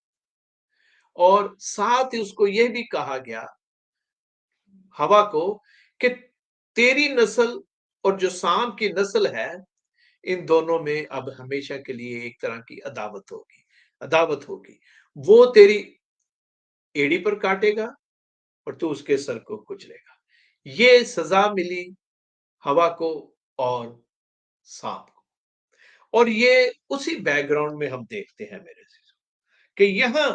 और साथ ही उसको यह भी कहा गया, हवा को, कि तेरी नस्ल और जो सांप की नस्ल है, इन दोनों में अब हमेशा के लिए एक तरह की अदावत होगी। वो तेरी एड़ी पर काटेगा और तू उसके सर को कुचलेगा। ये सजा मिली हवा को और सांप को। और ये उसी बैकग्राउंड में हम देखते हैं मेरे से, कि यहां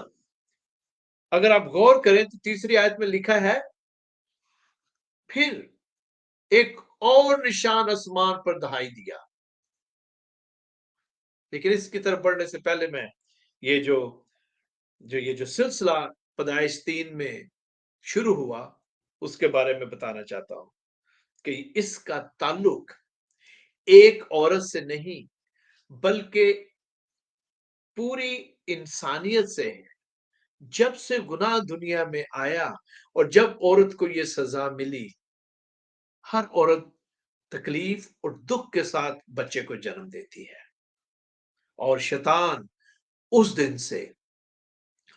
अगर आप गौर करें तो तीसरी आयत में लिखा है, फिर एक और निशान आसमान पर दिखाई दिया। लेकिन इसकी तरफ बढ़ने से पहले मैं ये जो सिलसिला पैदाइश 3 में शुरू हुआ उसके बारे में बताना चाहता हूं, कि इसका ताल्लुक एक औरत से नहीं बल्कि पूरी इंसानियत से है। जब से गुनाह दुनिया में आया और जब औरत को यह सजा मिली, हर औरत तकलीफ और दुख के साथ बच्चे को जन्म देती है। और शैतान उस दिन से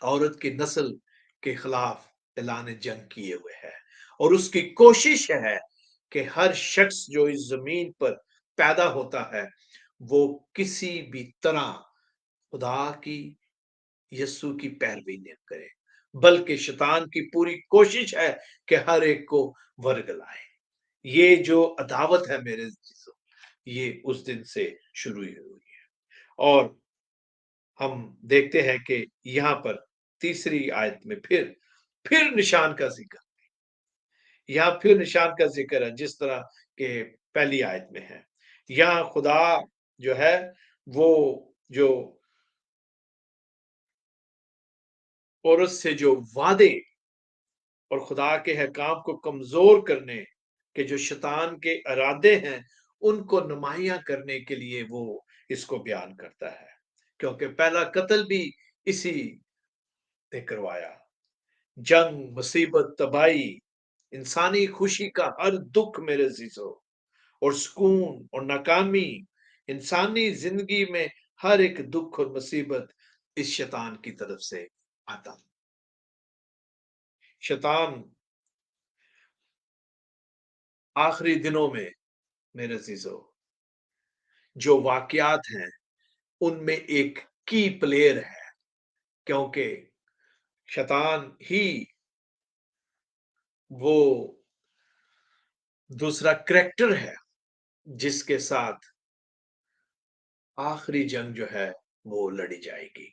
औरत की नस्ल के खिलाफ ऐलान जंग किए हुए है। और उसकी कोशिश है कि हर शख्स जो इस जमीन पर पैदा होता है वो किसी भी तरह खुदा की, यस्सु की पैरवी न करे, बल्कि शैतान की पूरी कोशिश है कि हर एक को वर्ग लाए। ये जो अदावत है मेरे चीजों, ये उस दिन से शुरू ही हुई है। और हम देखते हैं कि यहाँ पर तीसरी आयत में फिर निशान का जिक्र, यहाँ फिर निशान का जिक्र है जिस तरह के पहली आयत में है। यहाँ खुदा जो है वो जो औरत से जो वादे और खुदा के हकाम को कमजोर करने کہ جو شیطان کے ارادے ہیں ان کو نمایاں کرنے کے لیے وہ اس کو بیان کرتا ہے، کیونکہ پہلا قتل بھی اسی نے کروایا۔ جنگ، مصیبت، تباہی، انسانی خوشی کا ہر دکھ میرے عزیزو، اور سکون اور ناکامی، انسانی زندگی میں ہر ایک دکھ اور مصیبت اس شیطان کی طرف سے آتا۔ شیطان آخری دنوں میں میرے عزیزو جو واقعات ہیں ان میں ایک کی پلیئر ہے، کیونکہ شیطان ہی وہ دوسرا کریکٹر ہے جس کے ساتھ آخری جنگ جو ہے وہ لڑی جائے گی۔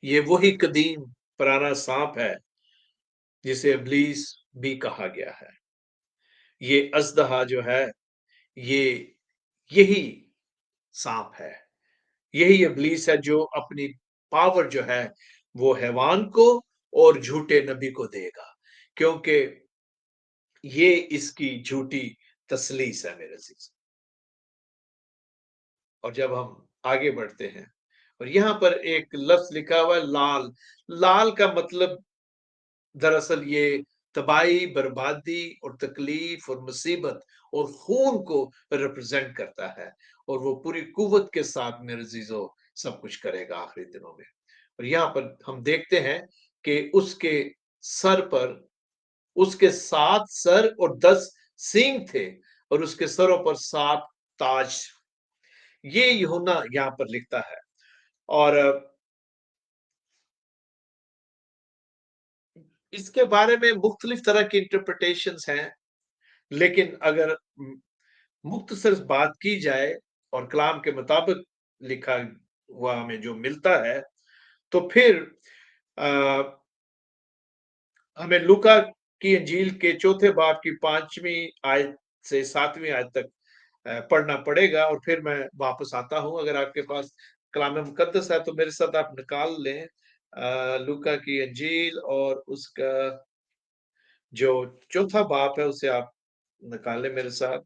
یہ وہی قدیم پرانا سانپ ہے جسے ابلیس بھی کہا گیا ہے۔ یہ اژدہا جو ہے یہ یہی سانپ ہے، یہی ابلیس ہے جو اپنی پاور جو ہے وہ حیوان کو اور جھوٹے نبی کو دے گا، کیونکہ یہ اس کی جھوٹی تسلیس ہے میرے عزیز۔ اور جب ہم آگے بڑھتے ہیں اور یہاں پر ایک لفظ لکھا ہوا ہے لال، لال کا مطلب دراصل یہ تباہی، بربادی اور تکلیف اور مصیبت اور خون کو ریپرزینٹ کرتا ہے، اور وہ پوری قوت کے ساتھ میرے عزیزو سب کچھ کرے گا آخری دنوں میں۔ اور یہاں پر ہم دیکھتے ہیں کہ اس کے سر پر اس کے 7 سر اور 10 سینگ تھے، اور اس کے سروں پر 7 تاج۔ یہ یوحنا یہاں پر لکھتا ہے، اور اس کے بارے میں مختلف طرح کی انٹرپریٹیشنز ہیں، لیکن اگر مختصر بات کی جائے اور کلام کے مطابق لکھا ہوا ہمیں جو ملتا ہے، تو پھر ہمیں لوکا کی انجیل کے 4 باب کی 5ویں آیت سے 7ویں آیت تک پڑھنا پڑے گا، اور پھر میں واپس آتا ہوں۔ اگر آپ کے پاس کلام مقدس ہے تو میرے ساتھ آپ نکال لیں لوکا کی انجیل، اور اس کا جو 4 باب ہے اسے آپ نکال لیں میرے ساتھ۔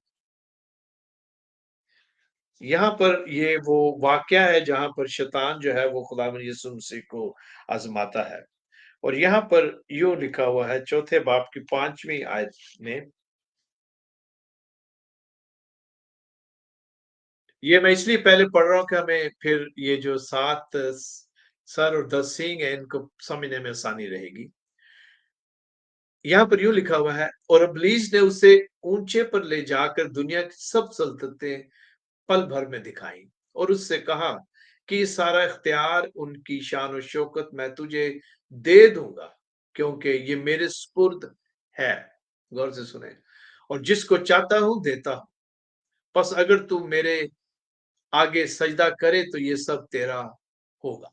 یہاں پر یہ وہ واقعہ ہے جہاں پر شیطان جو ہے وہ خداوند یسوع مسیح کو آزماتا ہے، اور یہاں پر یوں لکھا ہوا ہے 4 باب کی 5ویں آیت میں۔ یہ میں اس لیے پہلے پڑھ رہا ہوں کہ ہمیں پھر یہ جو 7 سر اور 10 سینگ ہیں ان کو سمجھنے میں آسانی رہے گی۔ یہاں پر یوں لکھا ہوا ہے، اور ابلیس نے اسے اونچے پر لے جا کر دنیا کی سب سلطنتیں پل بھر میں دکھائیں، اور اس سے کہا کہ یہ سارا اختیار، ان کی شان و شوکت میں تجھے دے دوں گا، کیونکہ یہ میرے سپرد ہے۔ غور سے سنیں، اور جس کو چاہتا ہوں دیتا ہوں، پس اگر تو میرے آگے سجدہ کرے تو یہ سب تیرا ہوگا۔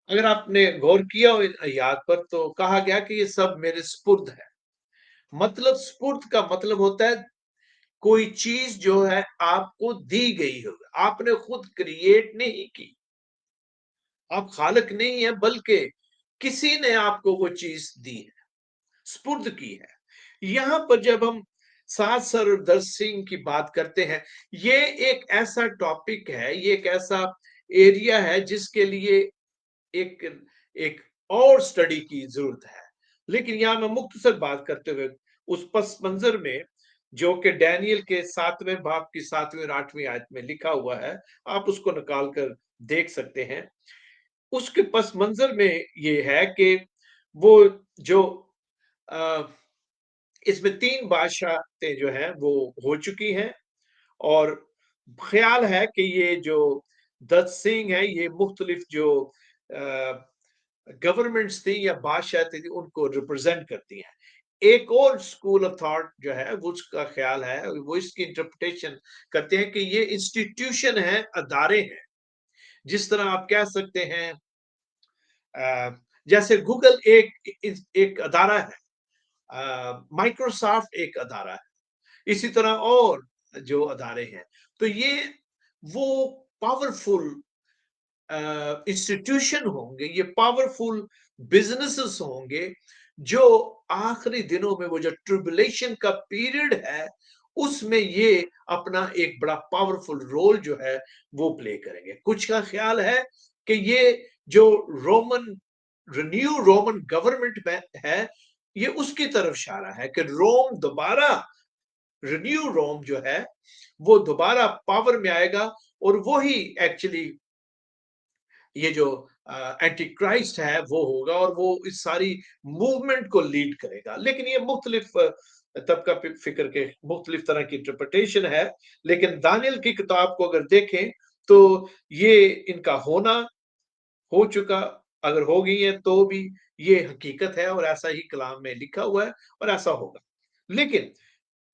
اگر آپ نے غور کیا ہو ان آیات پر تو کہا گیا کہ یہ سب میرے سپرد ہے۔ مطلب سپرد کا مطلب ہوتا ہے کوئی چیز جو ہے آپ کو دی گئی ہو، آپ نے خود کریٹ نہیں کی، آپ خالق نہیں ہیں، بلکہ کسی نے آپ کو وہ چیز دی ہے، سپرد کی ہے۔ یہاں پر جب ہم 7 سر اور 10 سینگ کی بات کرتے ہیں، یہ ایک ایسا ٹاپک ہے، یہ ایک ایسا ایریا ہے جس کے لیے ایک ایک اور سٹڈی کی ضرورت ہے، لیکن یہاں میں مختصر بات کرتے ہوئے اس پس منظر میں جو کہ ڈینیل کے 7ویں باب کی 7ویں اور 8ویں آیت میں لکھا ہوا ہے، آپ اس کو نکال کر دیکھ سکتے ہیں۔ اس کے پس منظر میں یہ ہے کہ وہ جو اس میں 3 بادشاہتیں جو ہیں وہ ہو چکی ہیں، اور خیال ہے کہ یہ جو 10 سنگ ہیں یہ مختلف جو گورنمنٹس تھی یا بادشاہتیں تھی ان کو ریپرزینٹ کرتی ہیں۔ ایک اور سکول آف تھاٹ جو ہے وہ اس کا خیال ہے، وہ اس کی انٹرپریٹیشن کرتے ہیں کہ یہ انسٹیٹیوشن ہیں، ادارے ہیں، جس طرح آپ کہہ سکتے ہیں جیسے گوگل ایک ادارہ ہے، مائکروسافٹ ایک ادارہ ہے، اسی طرح اور جو ادارے ہیں، تو یہ وہ پاورفل انسٹیٹیوشن ہوں گے، یہ پاورفل بزنسز ہوں گے جو آخری دنوں میں وہ جو ٹربولیشن کا پیریڈ ہے اس میں یہ اپنا ایک بڑا پاورفل رول جو ہے وہ پلے کریں گے۔ کچھ کا خیال ہے کہ یہ جو رومن گورنمنٹ میں ہے یہ اس کی طرف اشارہ ہے کہ روم دوبارہ رینیو روم جو ہے وہ دوبارہ پاور میں آئے گا، اور وہی ایکچولی یہ جو اینٹی کرائسٹ ہے وہ ہوگا، اور وہ اس ساری موومنٹ کو لیڈ کرے گا۔ لیکن یہ مختلف طبقہ فکر کے مختلف طرح کی انٹرپریٹیشن ہے، لیکن دانیل کی کتاب کو اگر دیکھیں تو یہ ان کا ہونا ہو چکا، اگر ہو گئی ہے تو بھی یہ حقیقت ہے، اور ایسا ہی کلام میں لکھا ہوا ہے اور ایسا ہوگا۔ لیکن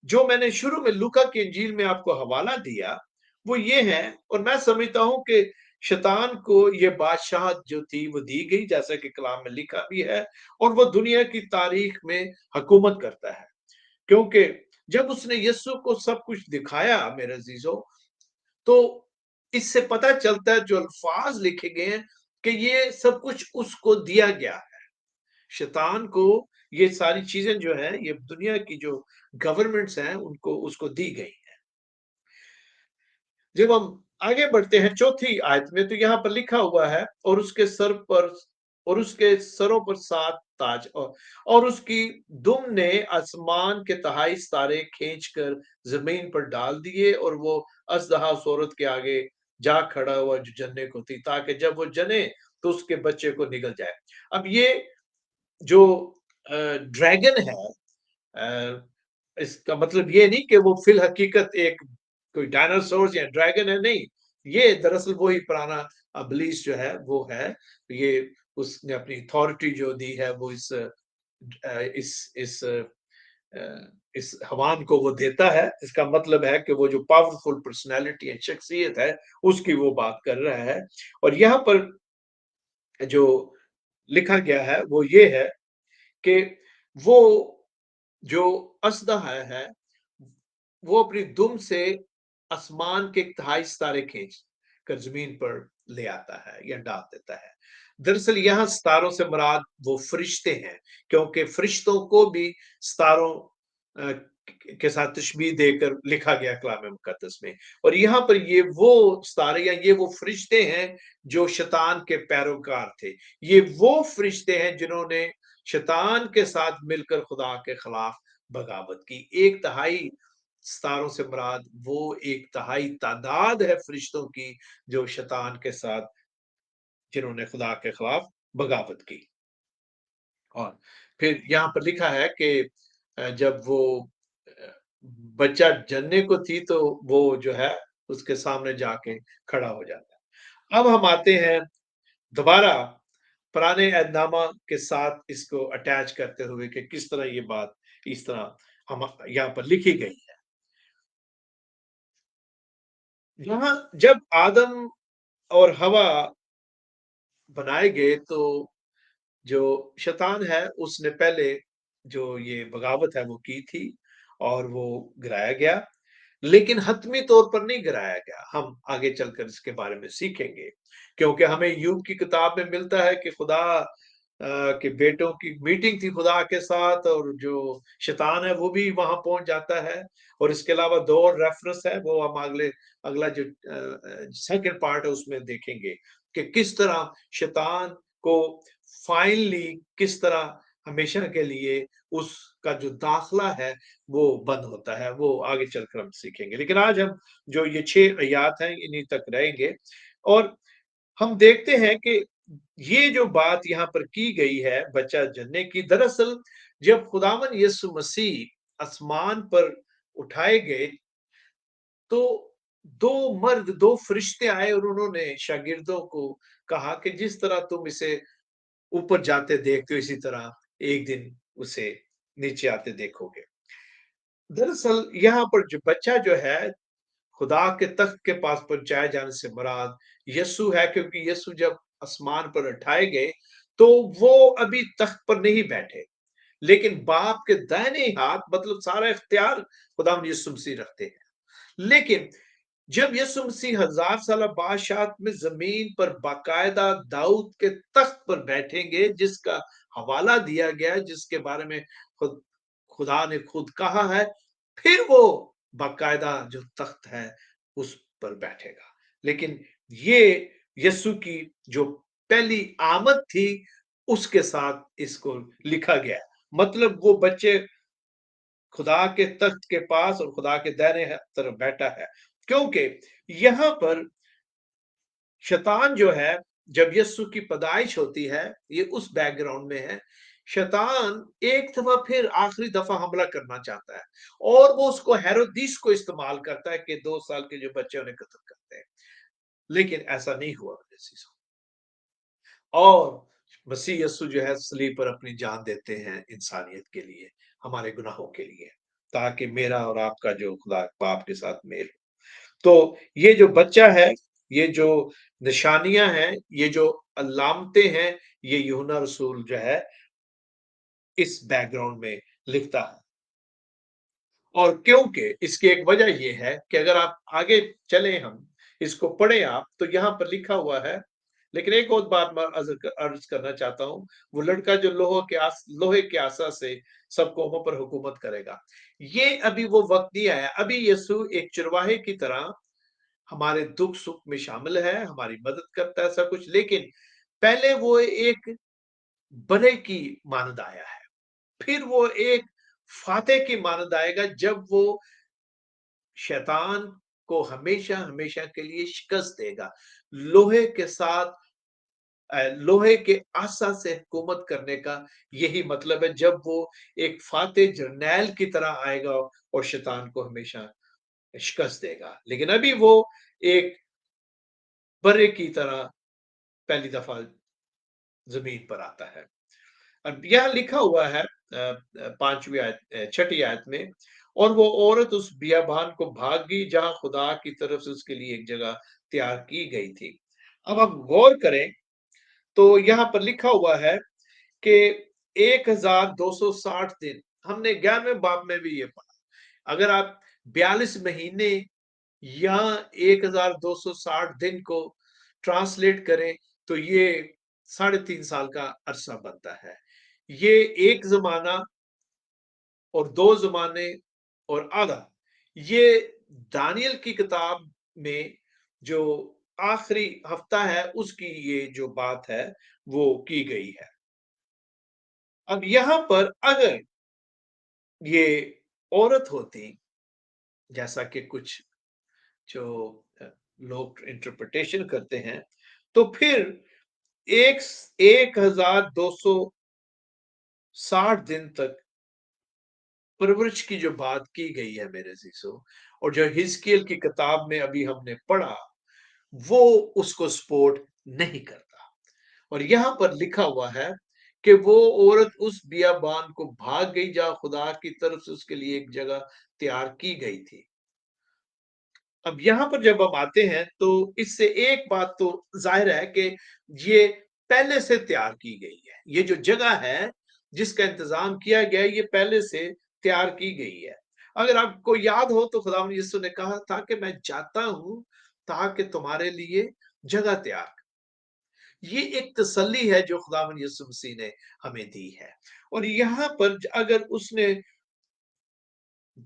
جو میں نے شروع میں لوکا کی انجیل میں آپ کو حوالہ دیا وہ یہ ہے، اور میں سمجھتا ہوں کہ شیطان کو یہ بادشاہت جو تھی وہ دی گئی، جیسا کہ کلام میں لکھا بھی ہے، اور وہ دنیا کی تاریخ میں حکومت کرتا ہے، کیونکہ جب اس نے یسوع کو سب کچھ دکھایا میرے عزیزو، تو اس سے پتہ چلتا ہے جو الفاظ لکھے گئے ہیں کہ یہ سب کچھ اس کو دیا گیا ہے۔ شیطان کو یہ ساری چیزیں جو ہیں، یہ دنیا کی جو گورنمنٹس ہیں ان کو اس کو دی گئی ہیں۔ جب ہم آگے بڑھتے ہیں چوتھی آیت میں تو یہاں پر لکھا ہوا ہے، اور اس کے سر پر اور اس کے سروں پر 7 تاج، اور اس کی دم نے آسمان کے تہائی ستارے کھینچ کر زمین پر ڈال دیے، اور وہ اژدہا اس عورت کے آگے جا کھڑا ہوا جو جننے کو تھی، تاکہ جب وہ جنے تو اس کے بچے کو نگل جائے۔ اب یہ جو ڈریگن ہے، اس کا مطلب یہ نہیں کہ وہ فی الحقیقت ایک کوئی ڈائناسور یا ڈریگن ہے، نہیں، یہ دراصل وہی پرانا ابلیس جو ہے وہ ہے۔ یہ اس نے اپنی اتھارٹی جو دی ہے وہ اس اس اس حیوان کو وہ دیتا ہے۔ اس کا مطلب ہے کہ وہ جو پاورفل پرسنالٹی ہے، شخصیت ہے، اس کی وہ بات کر رہا ہے۔ اور یہاں پر جو لکھا گیا ہے وہ یہ ہے کہ وہ جو اژدہا ہے وہ اپنی دم سے آسمان کے تہائی ستارے کھینچ کر زمین پر لے آتا ہے یا ڈال دیتا ہے۔ دراصل یہاں ستاروں سے مراد وہ فرشتے ہیں، کیونکہ فرشتوں کو بھی ستاروں کے ساتھ تشبیہ دے کر لکھا گیا کلام مقدس میں۔ اور یہاں پر یہ وہ ستارے یا یہ وہ فرشتے ہیں جو شیطان کے پیروکار تھے، یہ وہ فرشتے ہیں جنہوں نے شیطان کے ساتھ مل کر خدا کے خلاف بغاوت کی۔ ایک تہائی ستاروں سے مراد وہ ایک تہائی تعداد ہے فرشتوں کی جو شیطان کے ساتھ، جنہوں نے خدا کے خلاف بغاوت کی۔ اور پھر یہاں پر لکھا ہے کہ جب وہ بچہ جننے کو تھی تو وہ جو ہے اس کے سامنے جا کے کھڑا ہو جاتا ہے۔ اب ہم آتے ہیں دوبارہ پرانے عہد نامہ کے ساتھ اس کو اٹیچ کرتے ہوئے کہ کس طرح یہ بات اس طرح ہم یہاں پر لکھی گئی ہے۔ یہاں جب آدم اور حوا بنائے گئے تو جو شیطان ہے اس نے پہلے جو یہ بغاوت ہے وہ کی تھی، اور وہ گرایا گیا، لیکن حتمی طور پر نہیں گرایا گیا۔ ہم آگے چل کر اس کے بارے میں سیکھیں گے، کیونکہ ہمیں یوب کی کتاب میں ملتا ہے کہ خدا کے بیٹوں کی میٹنگ تھی خدا کے ساتھ، اور جو شیطان ہے وہ بھی وہاں پہنچ جاتا ہے۔ اور اس کے علاوہ دو اور ریفرنس ہے، وہ ہم اگلا جو سیکنڈ پارٹ ہے اس میں دیکھیں گے کہ کس طرح شیطان کو فائنلی کس طرح ہمیشہ کے لیے اس کا جو داخلہ ہے وہ بند ہوتا ہے، وہ آگے چل کر ہم سیکھیں گے۔ لیکن آج ہم جو یہ 6 آیات ہیں انہی تک رہیں گے، اور ہم دیکھتے ہیں کہ یہ جو بات یہاں پر کی گئی ہے بچہ جننے کی، دراصل جب خداوند یسوع مسیح آسمان پر اٹھائے گئے تو دو مرد، دو فرشتے آئے، اور انہوں نے شاگردوں کو کہا کہ جس طرح تم اسے اوپر جاتے دیکھتے ہو اسی طرح ایک دن اسے نیچے آتے دیکھو گے۔ دراصل یہاں پر جو بچہ جو ہے خدا کے تخت کے پاس پہنچائے جانے سے مراد یسوع ہے، کیونکہ یسوع جب آسمان پر اٹھائے گئے تو وہ ابھی تخت پر نہیں بیٹھے، لیکن باپ کے دائنے ہاتھ، مطلب سارا اختیار خدا یسوع مسیح رکھتے ہیں۔ لیکن جب یسوع مسیح 1000 سالہ بادشاہت میں زمین پر باقاعدہ داؤد کے تخت پر بیٹھیں گے، جس کا حوالہ دया गया है, जिसके बारे में खुदा ने खुद कहा है, फिर वो बाकायदा जो तख्त है उस पर बैठेगा। लेकिन ये यीशु की जो पहली आमद थी उसके साथ इसको लिखा गया है। मतलब वो बच्चे खुदा के तख्त के पास और खुदा के दाहिने तरफ बैठा है, क्योंकि यहाँ पर शैतान जो है, जब यीशु की पैदाइश होती है, ये उस बैकग्राउंड में है। शैतान एक दफा फिर आखिरी दफा हमला करना चाहता है और वो उसको हेरोदिस को इस्तेमाल करता है कि 2 साल के जो बच्चे उन्हें कत्ल करते हैं, लेकिन ऐसा नहीं हुआ। और मसीह यीशु जो है सलीब पर अपनी जान देते हैं इंसानियत के लिए, हमारे गुनाहों के लिए, ताकि मेरा और आपका जो खुदा बाप के साथ मेल हो। तो ये जो बच्चा है, ये जो निशानियां हैं, ये जो अलामतें हैं, ये यूहन्ना रसूल जो है इस बैकग्राउंड में लिखता है। और क्योंकि इसकी एक वजह ये है कि अगर आप आगे चलें, हम इसको पढ़ें आप, तो यहाँ पर लिखा हुआ है। लेकिन एक और बात मैं अर्ज करना चाहता हूँ, वो लड़का जो लोहे के आसा से सब कौमों पर हुकूमत करेगा, ये अभी वो वक्त नहीं आया। अभी यीशु एक चरवाहे की तरह हमारे दुख सुख में शामिल है, हमारी मदद करता है, सब कुछ। लेकिन पहले वो एक बड़े की मानद आया है, फिर वो एक फातेह की मानद आएगा, जब वो शैतान को हमेशा हमेशा के लिए शिकस्त देगा। लोहे के साथ लोहे के आसा से हुकूमत करने का यही मतलब है, जब वो एक फातेह जरनैल की तरह आएगा और शैतान को हमेशा शिकस्त देगा। लेकिन अभी वो एक बर्रे की तरह पहली दफा जमीन पर आता है। अब यह लिखा हुआ है 5वीं आयत 6ठी आयत में, और वो औरत उस बियाबान को भाग गई जहां खुदा की तरफ से उसके लिए एक जगह तैयार की गई थी। अब आप गौर करें तो यहाँ पर लिखा हुआ है कि 1260 दिन, हमने 11वें बाब में भी ये पढ़ा। अगर आप 42 महीने या 1260 दिन को ट्रांसलेट करें तो ये 3.5 साल का अरसा बनता है। ये एक जमाना और 2 जमाने और आधा, ये दानियल की किताब में जो आखिरी हफ्ता है उसकी ये जो बात है वो की गई है। अब यहाँ पर अगर ये औरत होती, जैसा कि कुछ जो लोग इंटरप्रिटेशन करते हैं, तो फिर एक 1260 दिन तक परवरिश की जो बात की गई है मेरे अजीजों, और जो हिजकिय्याल की किताब में अभी हमने पढ़ा, वो उसको सपोर्ट नहीं करता। और यहाँ पर लिखा हुआ है कि वो औरत उस बियाबान को भाग गई जहां खुदा की तरफ से उसके लिए एक जगह तैयार की गई थी। अब यहाँ पर जब हम आते हैं तो इससे एक बात तो जाहिर है कि ये पहले से तैयार की गई है। ये जो जगह है जिसका इंतजाम किया गया है, ये पहले से तैयार की गई है। अगर आपको याद हो तो खुदावंद यीशु ने कहा था कि मैं जाता हूं ताकि तुम्हारे लिए जगह तैयार। ये एक तसल्ली है जो खुदावंद यीशु मसीह ने हमें दी है। और यहाँ पर अगर उसने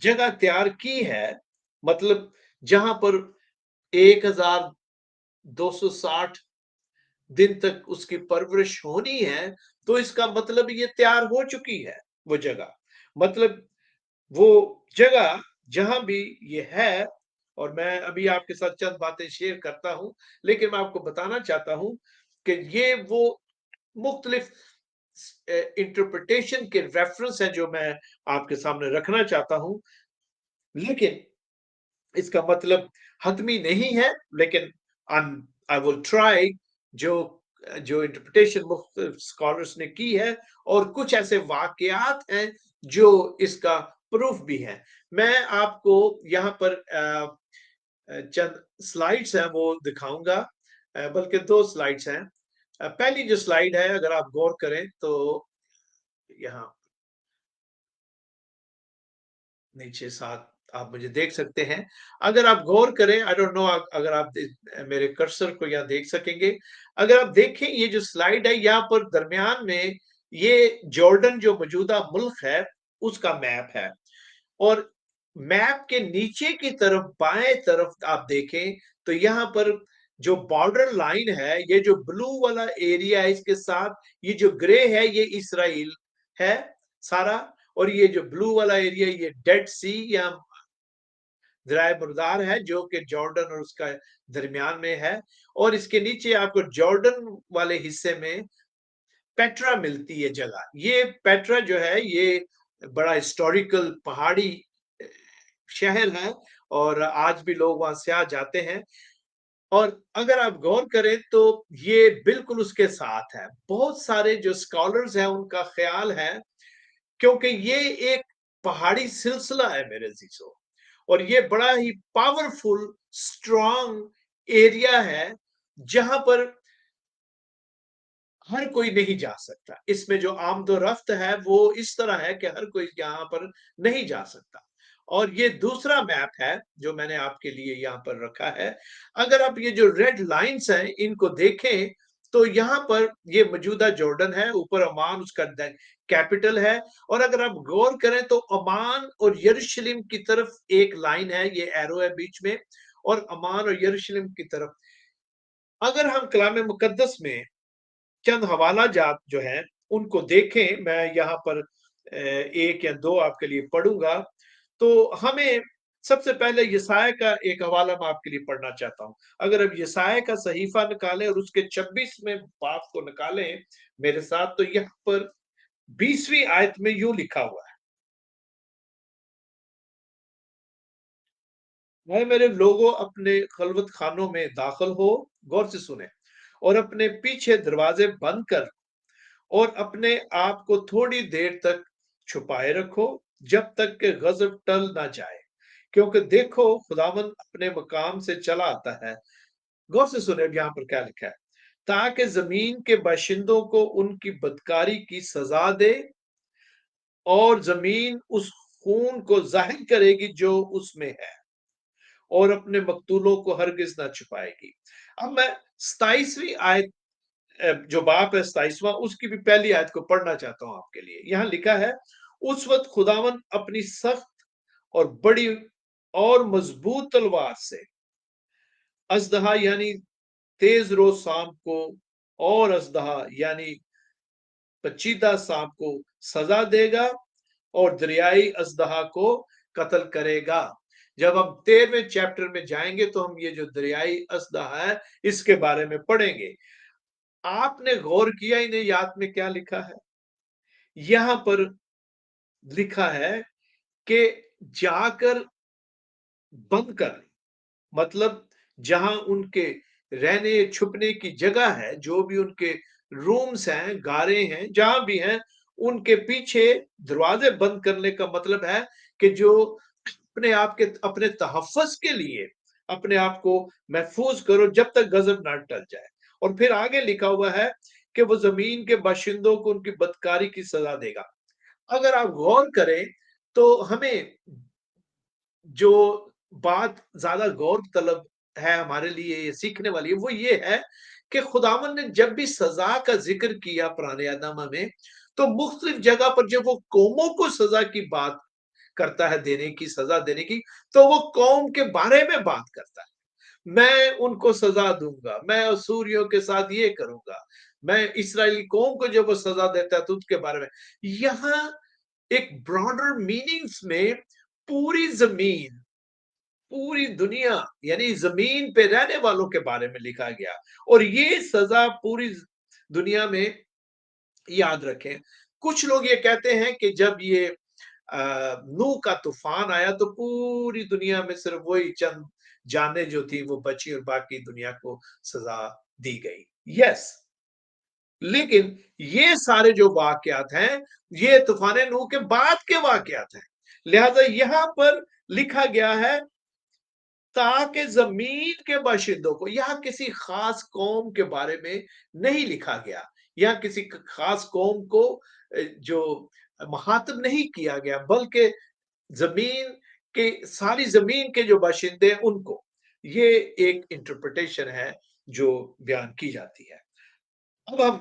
जगह तैयार की है, मतलब जहां पर 1260 दिन तक उसकी परवरिश होनी है, तो इसका मतलब ये तैयार हो चुकी है वो जगह। मतलब वो जगह जहां भी ये है, और मैं अभी आपके साथ चंद बातें शेयर करता हूं, लेकिन मैं आपको बताना चाहता हूं कि ये वो मुख्तलिफ इंटरप्रिटेशन के रेफरेंस है जो मैं आपके सामने रखना चाहता हूं। लेकिन इसका मतलब हतमी नहीं है, लेकिन आई विल ट्राई जो जो इंटरप्रिटेशन मुख्तलिफ स्कॉलर्स ने की है, और कुछ ऐसे वाकयात हैं जो इसका प्रूफ भी है। मैं आपको यहाँ पर चंद स्लाइड्स हैं वो दिखाऊंगा, बल्कि 2 स्लाइड्स हैं। पहली जो स्लाइड है, अगर आप गौर करें तो यहाँ नीचे साथ आप मुझे देख सकते हैं। अगर आप गौर करें, आई डोंट नो अगर आप मेरे कर्सर को यहाँ देख सकेंगे। अगर आप देखें ये जो स्लाइड है, यहाँ पर दरमियान में یہ جارڈن جو موجودہ ملک ہے اس کا میپ ہے، اور میپ کے نیچے کی طرف بائیں طرف آپ دیکھیں تو یہاں پر جو بارڈر لائن ہے، یہ جو بلو والا ایریا ہے اس کے ساتھ یہ جو گرے ہے یہ اسرائیل ہے سارا، اور یہ جو بلو والا ایریا یہ ڈیڈ سی یا ذرائع مردار ہے جو کہ جارڈن اور اس کا درمیان میں ہے، اور اس کے نیچے آپ کو جارڈن والے حصے میں پیٹرا ملتی ہے جگہ۔ یہ پیٹرا جو ہے یہ بڑا ہسٹوریکل پہاڑی شہر ہے، اور آج بھی لوگ وہاں سیاح جاتے ہیں، اور اگر آپ غور کریں تو یہ بالکل اس کے ساتھ ہے۔ بہت سارے جو اسکالرز ہیں ان کا خیال ہے کیونکہ یہ ایک پہاڑی سلسلہ ہے میرے عزیزو، اور یہ بڑا ہی پاورفل اسٹرانگ ایریا ہے جہاں پر ہر کوئی نہیں جا سکتا۔ اس میں جو آمد و رفت ہے وہ اس طرح ہے کہ ہر کوئی یہاں پر نہیں جا سکتا۔ اور یہ دوسرا میپ ہے جو میں نے آپ کے لیے یہاں پر رکھا ہے۔ اگر آپ یہ جو ریڈ لائنز ہیں ان کو دیکھیں تو یہاں پر یہ موجودہ جارڈن ہے، اوپر عمان اس کا کیپٹل ہے، اور اگر آپ غور کریں تو عمان اور یروشلم کی طرف ایک لائن ہے، یہ ایرو ہے بیچ میں، اور عمان اور یروشلم کی طرف اگر ہم کلام مقدس میں چند حوالہ جات جو ہیں ان کو دیکھیں، میں یہاں پر ایک یا دو آپ کے لیے پڑھوں گا، تو ہمیں سب سے پہلے یسایہ کا ایک حوالہ میں آپ کے لیے پڑھنا چاہتا ہوں۔ اگر اب یسایہ کا صحیفہ نکالیں اور اس کے 26ویں باب کو نکالیں میرے ساتھ، تو یہاں پر 20ویں آیت میں یوں لکھا ہوا ہے، اے میرے لوگوں اپنے خلوت خانوں میں داخل ہو، غور سے سنیں، اور اپنے پیچھے دروازے بند کر اور اپنے آپ کو تھوڑی دیر تک چھپائے رکھو جب تک کہ غضب ٹل نہ جائے، کیونکہ دیکھو خداوند اپنے مقام سے چلا آتا ہے۔ غور سے سنیں یہاں پر کیا لکھا ہے، تاکہ زمین کے باشندوں کو ان کی بدکاری کی سزا دے، اور زمین اس خون کو ظاہر کرے گی جو اس میں ہے، اور اپنے مقتولوں کو ہرگز نہ چھپائے گی۔ اب میں 27ویں آیت جو باپ ہے 27واں اس کی بھی پہلی آیت کو پڑھنا چاہتا ہوں آپ کے لیے۔ یہاں لکھا ہے، اس وقت خداوند اپنی سخت اور بڑی اور مضبوط تلوار سے اژدہا یعنی تیز رو سانپ کو اور اژدہا یعنی پچیدہ سانپ کو سزا دے گا، اور دریائی اژدہا کو قتل کرے گا۔ جب ہم 13ویں چیپٹر میں جائیں گے تو ہم یہ جو دریائی اژدہا ہے اس کے بارے میں پڑھیں گے۔ آپ نے غور کیا انہیں یاد میں کیا لکھا ہے؟ یہاں پر لکھا ہے کہ جا کر بند کر، مطلب جہاں ان کے رہنے چھپنے کی جگہ ہے، جو بھی ان کے رومز ہیں، گارے ہیں، جہاں بھی ہیں، ان کے پیچھے دروازے بند کرنے کا مطلب ہے کہ جو اپنے آپ کے اپنے تحفظ کے لیے اپنے آپ کو محفوظ کرو جب تک غضب نہ ٹل جائے۔ اور پھر آگے لکھا ہوا ہے کہ وہ زمین کے باشندوں کو ان کی بدکاری کی سزا دے گا۔ اگر آپ غور کریں تو ہمیں جو بات زیادہ غور طلب ہے ہمارے لیے، یہ سیکھنے والی ہے، وہ یہ ہے کہ خداوند نے جب بھی سزا کا ذکر کیا پرانے نامہ میں تو مختلف جگہ پر جب وہ قوموں کو سزا کی بات کرتا ہے، دینے کی، سزا دینے کی، تو وہ قوم کے بارے میں بات کرتا ہے۔ میں ان کو سزا دوں گا، میں اسوریوں کے ساتھ یہ کروں گا، میں اسرائیلی قوم کو جب وہ سزا دیتا ہے تو اس کے بارے میں یہاں ایک براڈر میننگز میں پوری زمین، پوری دنیا یعنی زمین پہ رہنے والوں کے بارے میں لکھا گیا، اور یہ سزا پوری دنیا میں یاد رکھیں۔ کچھ لوگ یہ کہتے ہیں کہ جب یہ نوح کا طوفان آیا تو پوری دنیا میں صرف وہی چند جانیں جو تھی وہ بچی، اور باقی دنیا کو سزا دی گئی۔ یس، لیکن یہ سارے جو واقعات ہیں یہ طوفان نوح کے بعد کے واقعات ہیں، لہذا یہاں پر لکھا گیا ہے تاکہ زمین کے باشندوں کو، یہاں کسی خاص قوم کے بارے میں نہیں لکھا گیا، یہاں کسی خاص قوم کو جو مخاطب نہیں کیا گیا، بلکہ زمین کے ساری زمین کے جو باشندے ہیں ان کو، یہ ایک انٹرپریٹیشن ہے جو بیان کی جاتی ہے۔ اب ہم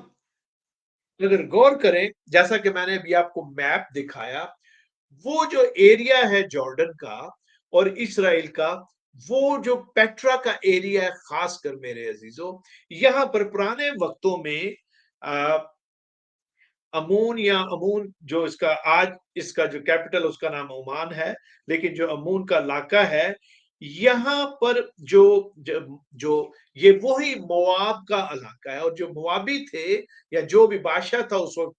अगर गौर करें, जैसा कि मैंने अभी आपको मैप दिखाया, वो जो एरिया है जॉर्डन का और इसराइल का, वो जो पेट्रा का एरिया है, खासकर मेरे अजीजों, यहाँ पर पुराने वक्तों में आ, अमून या अमून, जो इसका आज इसका जो कैपिटल उसका नाम ओमान है, लेकिन जो अमून का इलाका है, यहाँ पर जो ये वही मोआब का इलाका है, और जो मोआबी थे या जो भी बादशाह था उस वक्त,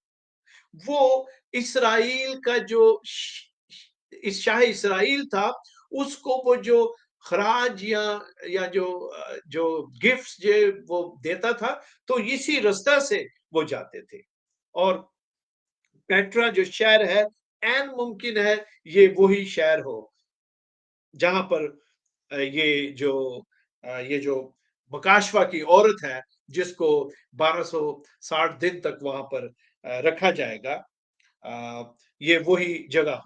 वो इसराइल का जो इस शाह इसराइल था, उसको वो जो खराज या जो गिफ्ट्स जो वो देता था, तो इसी रास्ता से वो जाते थे। और पेट्रा जो शहर है, एन मुमकिन है ये वही शहर हो जहां पर ये जो बकाशवा की औरत है, जिसको 1260 दिन तक वहां पर रखा जाएगा, ये वही जगह।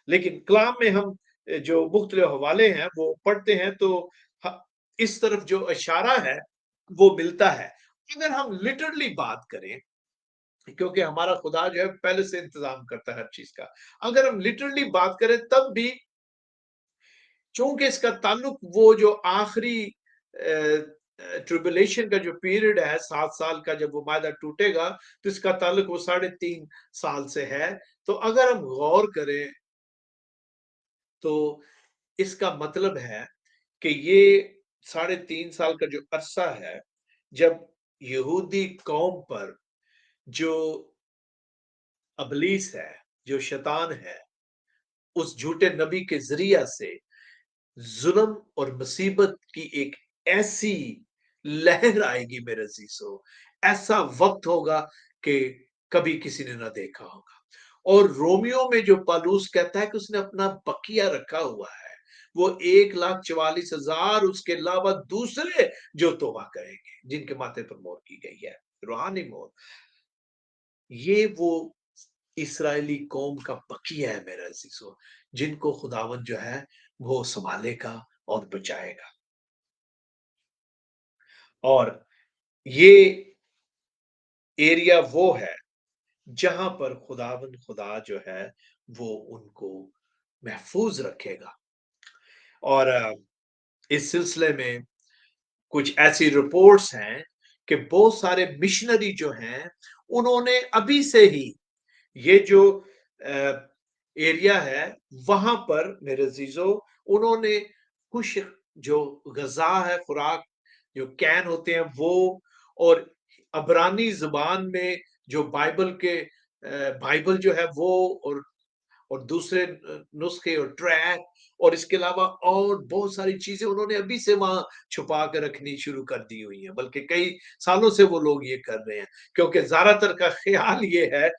लेकिन कलाम में हम जो मुख्तलिफ हवाले हैं वो पढ़ते हैं, तो इस तरफ जो इशारा है वो मिलता है। अगर हम लिटरली बात करें, क्योंकि हमारा खुदा जो है पहले से इंतजाम करता है हर चीज का, अगर हम लिटरली बात करें तब भी, चूंकि इसका ताल्लुक वो जो आखिरी ट्रिबुलेशन का जो पीरियड है, 7 साल का, जब वो मायदा टूटेगा, तो इसका ताल्लुक वो 3.5 साल से है। तो अगर हम गौर करें, तो इसका मतलब है कि ये 3.5 साल का जो अरसा है, जब यहूदी कौम पर जो अबलीस है, जो शैतान है, उस झूठे नबी के जरिया से जुल्म और मुसीबत की एक ऐसी लहर आएगी मेरे अजीजों, ऐसा वक्त होगा कि कभी किसी ने ना देखा होगा। और रोमियो में जो पालूस कहता है कि उसने अपना बकिया रखा हुआ है, वो 1,44,000, उसके अलावा दूसरे जो तौबा करेंगे, जिनके माथे पर मोहर की गई है, रूहानी मोहर, ये वो इसराइली कौम का बकिया है मेरे अजीजों, जिनको खुदावन जो है वो संभालेगा और बचाएगा। और ये एरिया वो है जहां पर खुदावन खुदा जो है वो उनको महफूज रखेगा। और इस सिलसिले में कुछ ऐसी रिपोर्ट्स हैं कि बहुत सारे मिशनरी जो हैं, उन्होंने अभी से ही ये जो एरिया है वहां पर मेरे अजीजों, उन्होंने कुछ जो गजा है, खुराक जो कैन होते हैं वो, और अबरानी जुबान में जो बाइबल जो है वो, और दूसरे नुस्खे और ट्रैक, और इसके अलावा और बहुत सारी चीजें उन्होंने अभी से वहां छुपा कर रखनी शुरू कर दी हुई है, बल्कि कई सालों से वो लोग ये कर रहे हैं, क्योंकि ज्यादातर का ख्याल ये है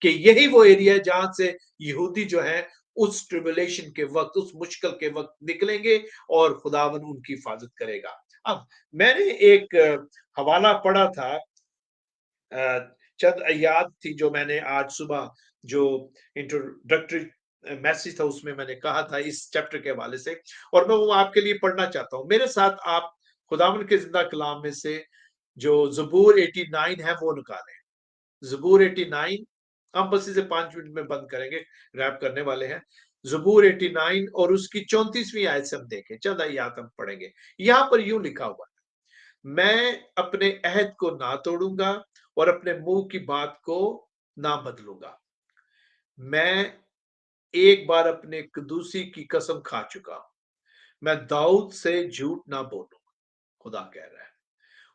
कि यही वो एरिया है जहां से यहूदी जो है उस ट्रिबुलेशन के वक्त, उस मुश्किल के वक्त निकलेंगे, और खुदावन उनकी हिफाजत करेगा। अब मैंने एक हवाला पढ़ा था, चंद आयात थी जो मैंने आज सुबह जो इंट्रोडक्टरी मैसेज था उसमें मैंने कहा था इस चैप्टर के हवाले से, और मैं वो आपके लिए पढ़ना चाहता हूँ। मेरे साथ आप खुदावन के जिंदा कलाम में से जो ज़बूर 89 है वो निकालें। ज़बूर 89, हम बस इसे 5 मिनट में बंद करेंगे, रैप करने वाले हैं। ज़बूर 89 और उसकी 34वीं आयत से हम देखें, चंद आयत हम पढ़ेंगे। यहाँ पर यूं लिखा हुआ है, मैं अपने अहद को ना तोड़ूंगा और अपने मुंह की बात को ना बदलूंगा। मैं एक बार अपने कदूसी की कसम खा चुका हूं, मैं दाऊद से झूठ ना बोलूंगा, खुदा कह रहा है।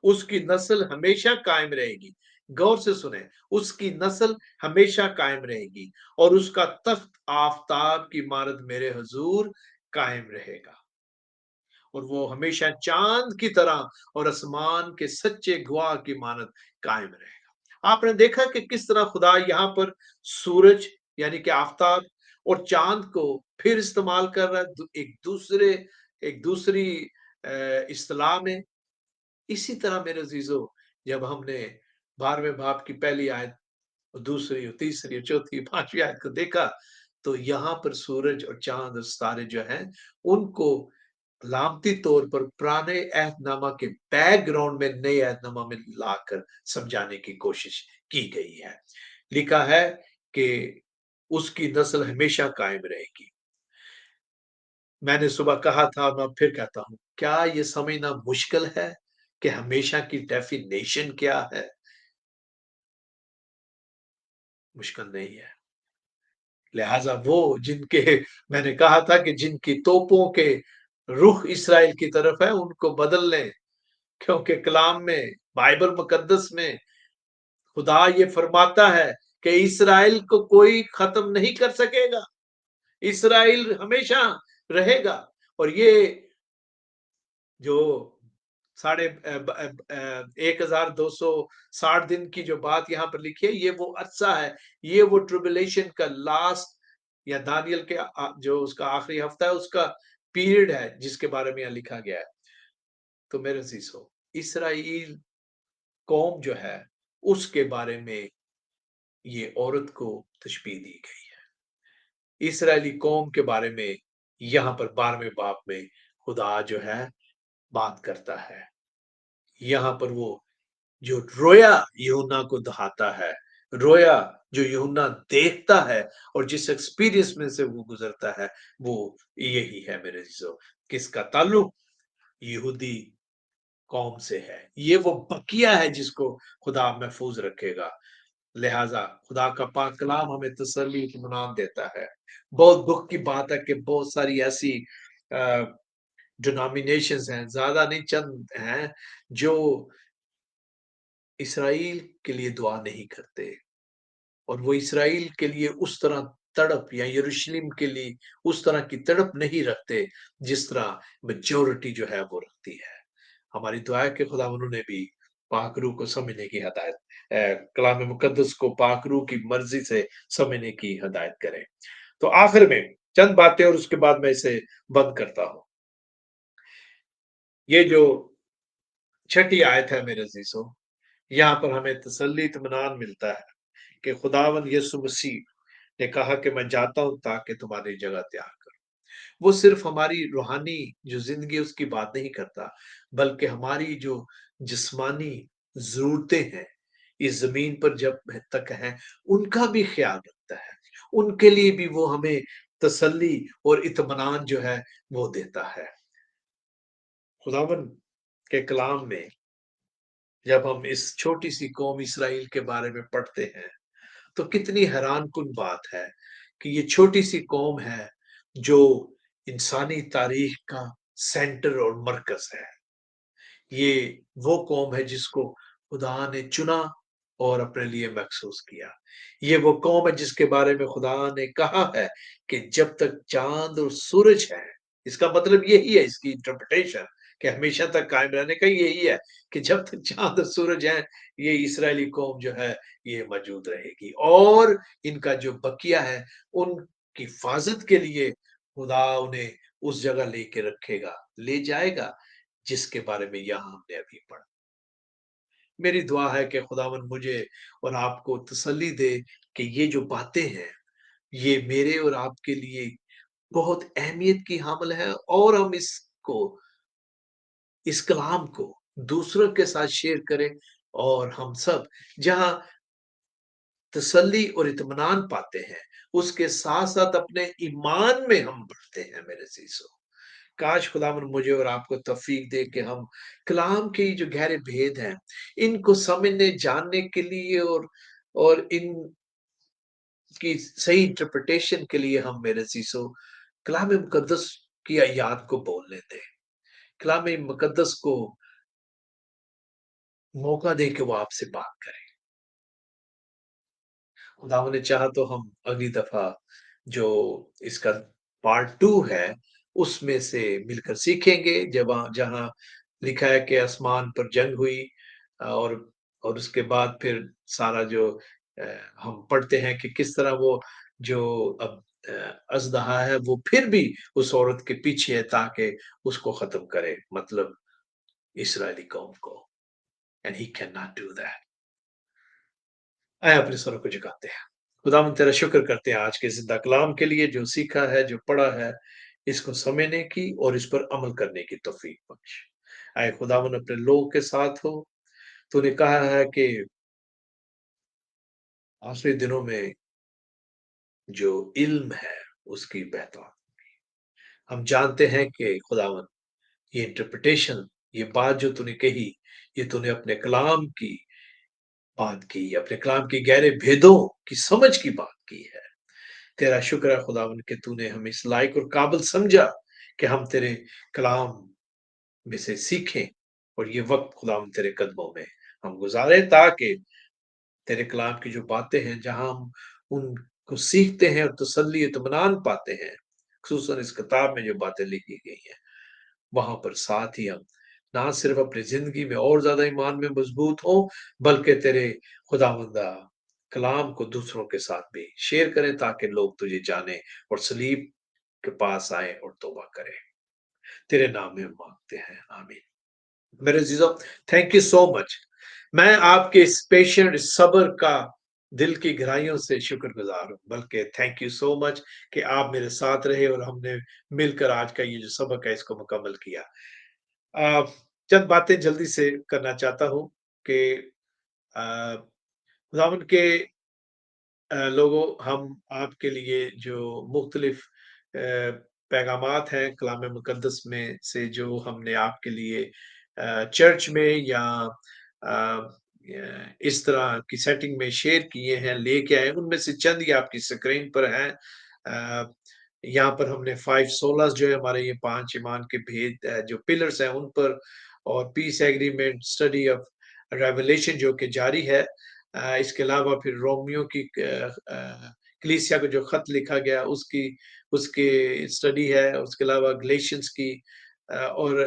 उसकी नस्ल हमेशा कायम रहेगी। गौर से सुने, उसकी नस्ल हमेशा कायम रहेगी, और उसका तख्त आफताब की इमारत मेरे हुजूर कायम रहेगा, और वो हमेशा चांद की तरह और आसमान के सच्चे गवाह की मानद कायम रहेगा। आपने देखा कि किस तरह खुदा यहाँ पर सूरज यानी कि आफताब और चांद को फिर इस्तेमाल कर रहा है एक दूसरी इस्तेलाह में। इसी तरह मेरे अजीजों, जब हमने 12वें बाब की पहली आयत और दूसरी और तीसरी और चौथी 5वीं आयत को देखा, तो यहाँ पर सूरज और चांद और सितारे जो हैं उनको लामती तौर पर पुराने अहदनामा के बैकग्राउंड में नए अहदनामा में लाकर समझाने की कोशिश की गई है। लिखा है कि उसकी नस्ल हमेशा कायम रहेगी। मैंने सुबह कहा था, मैं फिर कहता हूँ, क्या ये समझना मुश्किल है कि हमेशा की डेफिनेशन क्या है? मुश्किल नहीं है। लिहाजा वो जिनके मैंने कहा था कि जिनकी तोपों के रुख इस्राएल की तरफ है, उनको बदल लें, क्योंकि कलाम में, बाइबल मुकद्दस में खुदा ये फरमाता है कि इस्राएल को कोई खत्म नहीं कर सकेगा। इस्राएल हमेशा रहेगा। और ये जो साढ़े 1260 दिन की जो बात यहाँ पर लिखी है, ये वो अरसा है, ये वो ट्रिबुलेशन का लास्ट या दानियल के जो उसका आखिरी हफ्ता है, उसका पीरियड है जिसके बारे में यहाँ लिखा गया है। तो मेरे अजीजों, इसराइल कौम जो है, उसके बारे में ये औरत को तशबीह दी गई है। इसराइली कौम के बारे में यहाँ पर 12वें बाब में खुदा जो है बात करता है। यहाँ पर वो जो रोया यूहन्ना को दिखाता है, रोया जो यूहन्ना देखता है और जिस एक्सपीरियंस में से वो गुजरता है, वो यही है मेरे अजीजों। किसका ताल्लुक? यहूदी कौम से है। ये वो बकिया है जिसको खुदा महफूज रखेगा। लिहाजा खुदा का पाक कलाम हमें तसल्ली इत्मीनान देता है। बहुत दुख की बात है कि बहुत सारी ऐसी डिनोमिनेशंस हैं, ज्यादा नहीं, चंद हैं जो इसराइल के लिए दुआ नहीं करते, और वो इसराइल के लिए उस तरह तड़प, या यरूशलेम के लिए उस तरह की तड़प नहीं रखते जिस तरह मेजोरिटी जो है वो रखती है। हमारी दुआ है कि खुदा उन्होंने भी पाक रूह को समझने की हदायत, कलाम मुकद्दस को पाक रूह की मर्जी से समझने की हदायत करें। तो आखिर में चंद बातें और उसके बाद मैं इसे बंद करता हूं। ये जो छठी आयत है मेरे अजीजों, यहाँ पर हमें तसल्ली इत्मीनान मिलता है कि खुदावन यीशु मसीह ने कहा कि मैं जाता हूं ताकि तुम्हारी जगह तैयार करूं। वो सिर्फ हमारी रूहानी जो जिंदगी है उसकी बात नहीं करता, बल्कि हमारी जो जिस्मानी जरूरतें हैं इस जमीन पर जब तक हैं, उनका भी ख्याल रखता है। उनके लिए भी वो हमें तसल्ली और इत्मीनान जो है वो देता है। खुदावन के कलाम में जब हम इस छोटी सी कौम इसराइल के बारे में पढ़ते हैं, तो कितनी हैरान कुन बात है कि ये छोटी सी कौम है जो इंसानी तारीख का सेंटर और मरकज है। ये वो कौम है जिसको खुदा ने चुना और अपने लिए मखसूस किया। ये वो कौम है जिसके बारे में खुदा ने कहा है कि जब तक चांद और सूरज है, इसका मतलब यही है, इसकी इंटरप्रिटेशन कि हमेशा तक कायम रहने का यही है कि जब तक चांद और सूरज है, ये इसराइली कौम जो है ये मौजूद रहेगी, और इनका जो बकिया है उनकी हिफाजत के लिए खुदा उन्हें उस जगह लेके रखेगा, ले जाएगा जिसके बारे में यहाँ हमने अभी पढ़ा। मेरी दुआ है कि खुदावन मुझे और आपको तसल्ली दे कि ये जो बातें हैं, ये मेरे और आपके लिए बहुत अहमियत की हामिल है, और हम इसको, इस कलाम को दूसरों के साथ शेयर करें, और हम सब जहाँ तसल्ली और इत्मीनान पाते हैं, उसके साथ-साथ अपने ईमान में हम बढ़ते हैं मेरे अज़ीज़ों। काश खुदावंद मुझे और आपको तौफीक दे कि हम कलाम के जो गहरे भेद हैं, इनको समझने, जानने के लिए और इनकी सही इंटरप्रिटेशन के लिए हम मेरे अज़ीज़ों कलाम मुकद्दस की आयत को बोलने दें। कलाम मुकद्दस को मौका दें कि वो आपसे बात करे। खुदावंद ने चाहा तो हम अगली दफा जो इसका पार्ट 2 है, उसमें से मिलकर सीखेंगे, जब जहाँ लिखा है कि आसमान पर जंग हुई, और उसके बाद फिर सारा जो अ, हम पढ़ते हैं कि किस तरह वो जो अब अज़दहा है वो फिर भी उस औरत के पीछे है ताकि उसको खत्म करे, मतलब इस्राएली कौम को, and he can not do that. आए अपने सरों को झुकाते हैं। खुदावंद तेरा शुक्र करते हैं आज के ज़िंदा कलाम के लिए, जो सीखा है, जो पढ़ा है। इसको समझने की और इस पर अमल करने की तौफीक बख्श। ऐ खुदावन अपने लोगों के साथ हो। तूने कहा है कि आखिरी दिनों में जो इल्म है उसकी पहचान। हम जानते हैं कि खुदावन ये इंटरप्रिटेशन, ये बात जो तूने कही, ये तूने अपने कलाम की बात की, अपने कलाम की गहरे भेदों की समझ की बात की है। तेरा शुक्र है खुदावन कि तूने हमें इस लायक और काबिल समझा कि हम तेरे कलाम में से सीखें और ये वक्त खुदावन तेरे कदमों में हम गुजारें ताकि तेरे कलाम की जो बातें हैं जहां हम उनको सीखते हैं और तसल्ली इत्मीनान पाते हैं, खुसूसन इस किताब में जो बातें लिखी गई हैं, वहां पर साथ ही हम ना सिर्फ अपनी जिंदगी में और ज्यादा ईमान में मजबूत हों, बल्कि तेरे खुदावंदा कलाम को दूसरों के साथ भी शेयर करें ताकि लोग तुझे जाने और सलीब के पास आए और तौबा करें। तेरे नाम में हम मांगते हैं, आमीन। मेरे अजीजों, थैंक यू सो मच। मैं आपके इस पेशेंट सब्र का दिल की गहराइयों से शुक्रगुजार हूँ, बल्कि थैंक यू सो मच कि आप मेरे साथ रहे और हमने मिलकर आज का ये जो सबक है इसको मुकम्मल किया। अ, चंद बातें जल्दी से करना चाहता हूँ कि अ, खुदावंद के लोगों, हम आपके लिए जो मुख्तलिफ पैगामात हैं कलाम मुकद्दस में से जो हमने आपके लिए चर्च में या इस तरह की सेटिंग में शेयर किए हैं, लेके आए, उनमें से चंद ही आपकी स्क्रीन पर हैं। यहाँ पर हमने 5 सोलास जो है हमारे ये 5 ईमान के भेद जो पिलर्स हैं उन पर, और piece agreement, study of revelation जो कि जारी है। इसके अलावा फिर रोमियो की कलीसिया को जो खत लिखा गया उसकी उसकी स्टडी है। उसके अलावा गलेशियंस की और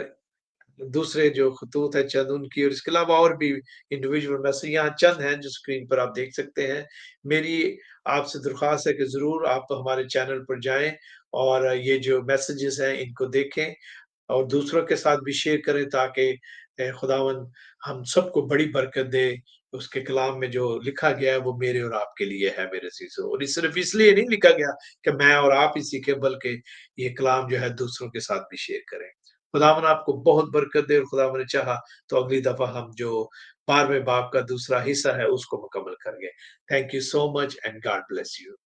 दूसरे जो खतूत है चंद उनकी, और इसके अलावा और भी इंडिविजुअल मैसेज यहाँ चंद हैं जो स्क्रीन पर आप देख सकते हैं। मेरी आपसे दरख्वास्त है कि ज़रूर आप हमारे चैनल पर जाएँ और ये जो मैसेजेस हैं इनको देखें और दूसरों के साथ भी शेयर करें ताकि खुदावन हम सबको बड़ी बरकत दे। उसके कलाम में जो लिखा गया है वो मेरे और आपके लिए है मेरे अज़ीज़ों, और ये सिर्फ़ इसलिए नहीं लिखा गया कि मैं और आप ही सीखें, बल्कि ये कलाम जो है दूसरों के साथ भी शेयर करें। खुदावन आपको बहुत बरकत दे, और खुदावन ने चाहा तो अगली दफ़ा हम जो 12वें बाब का दूसरा हिस्सा है उसको मुकम्मल करेंगे। Thank you so much and God bless you.